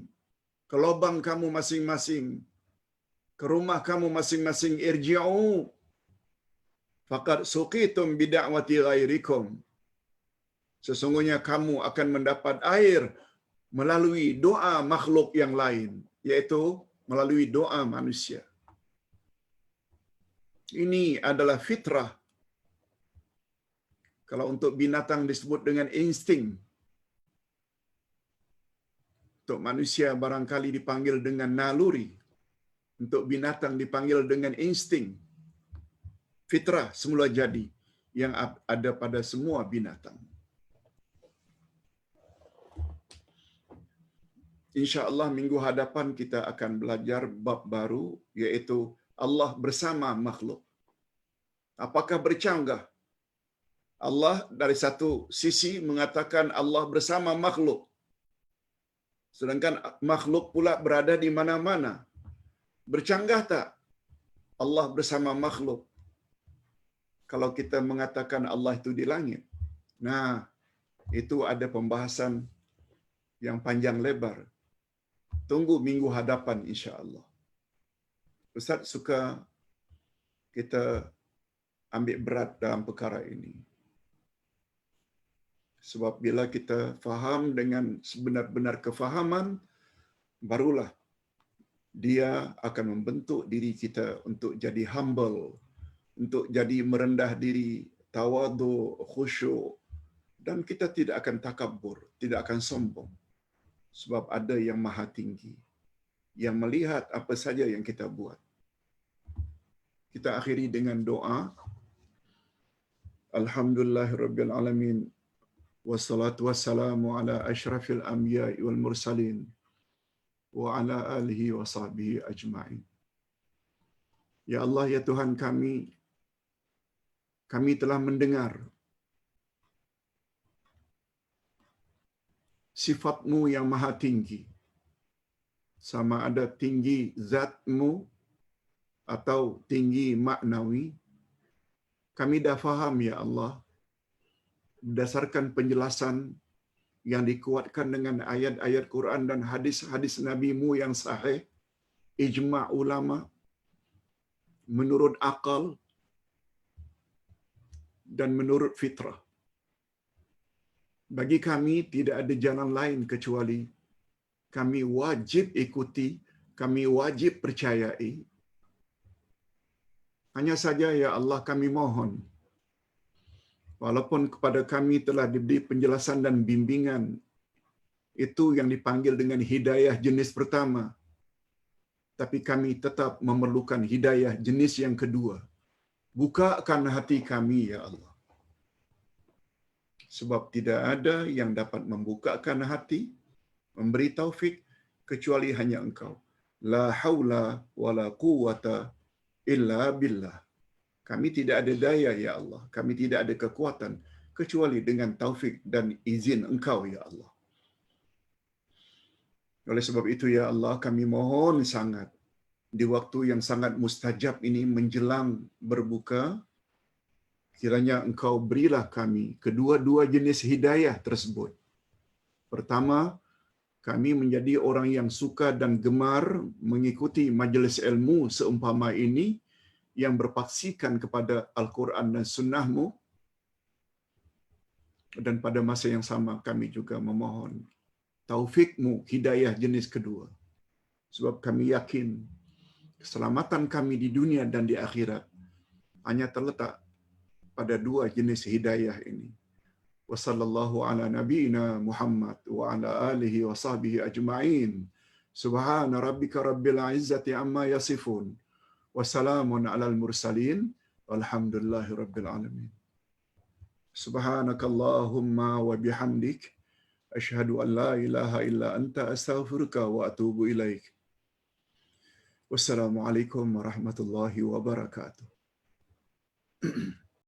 ke lubang kamu masing-masing, ke rumah kamu masing-masing. Irji'u faqad suqitum bida'wati ghairikum. Sesungguhnya kamu akan mendapat air melalui doa makhluk yang lain, yaitu melalui doa manusia. Ini adalah fitrah. Kalau untuk binatang disebut dengan insting. Untuk manusia barangkali dipanggil dengan naluri. Untuk binatang dipanggil dengan insting. Fitrah semula jadi yang ada pada semua binatang. InsyaAllah minggu hadapan kita akan belajar bab baru, yaitu Allah bersama makhluk. Apakah bercanggah? Allah dari satu sisi mengatakan Allah bersama makhluk. Sedangkan makhluk pula berada di mana-mana. Bercanggah tak Allah bersama makhluk? Kalau kita mengatakan Allah itu di langit. Nah, itu ada pembahasan yang panjang lebar. Tunggu minggu hadapan insya-Allah. Ustaz suka kita ambil berat dalam perkara ini. Sebab bila kita faham dengan sebenar-benar kefahaman, barulah dia akan membentuk diri kita untuk jadi humble, untuk jadi merendah diri, tawadhu, khusyuk, dan kita tidak akan takabur, tidak akan sombong. Sebab ada yang maha tinggi, yang melihat apa saja yang kita buat. Kita akhiri dengan doa. Alhamdulillahirabbil alamin. Wassalatu wassalamu ala asyrafil anbiya'i wal mursalin wa ala alihi wa sahbihi ajma'in. Ya Allah, ya Tuhan kami telah mendengar sifat-Mu yang maha tinggi. Sama ada tinggi zat-Mu atau tinggi maknawi. Kami dah faham ya Allah, berdasarkan penjelasan yang dikuatkan dengan ayat-ayat Quran dan hadis-hadis Nabi-Mu yang sahih, ijma' ulama, menurut akal dan menurut fitrah. Bagi kami tidak ada jalan lain kecuali kami wajib ikuti, kami wajib percayai. Hanya saja ya Allah kami mohon, walaupun kepada kami telah diberi penjelasan dan bimbingan, itu yang dipanggil dengan hidayah jenis pertama, tapi kami tetap memerlukan hidayah jenis yang kedua. Bukakan hati kami ya Allah. Sebab tidak ada yang dapat membukakan hati, memberi taufik, kecuali hanya Engkau. La haula wa la quwwata illa billah. Kami tidak ada daya ya Allah, kami tidak ada kekuatan kecuali dengan taufik dan izin Engkau ya Allah. Oleh sebab itu ya Allah, kami mohon sangat di waktu yang sangat mustajab ini menjelang berbuka, kiranya Engkau berilah kami kedua-dua jenis hidayah tersebut. Pertama, kami menjadi orang yang suka dan gemar mengikuti majlis ilmu seumpama ini yang berpaksikan kepada Al-Quran dan Sunnah-Mu. Dan pada masa yang sama kami juga memohon taufik-Mu hidayah jenis kedua. Sebab kami yakin keselamatan kami di dunia dan di akhirat hanya terletak pada dua jenis hidayah ini. Wa sallallahu ala nabiyyina Muhammad wa ala alihi wa sahbihi ajma'in. Subhana rabbika rabbil izzati amma yasifun. Wa salamun alal mursalin. Walhamdulillahi rabbil alamin. Subhanakallahumma wa bihamdik. Ashhadu an la ilaha illa anta astaghfiruka wa atubu ilaik. Wassalamualaikum warahmatullahi wabarakatuh.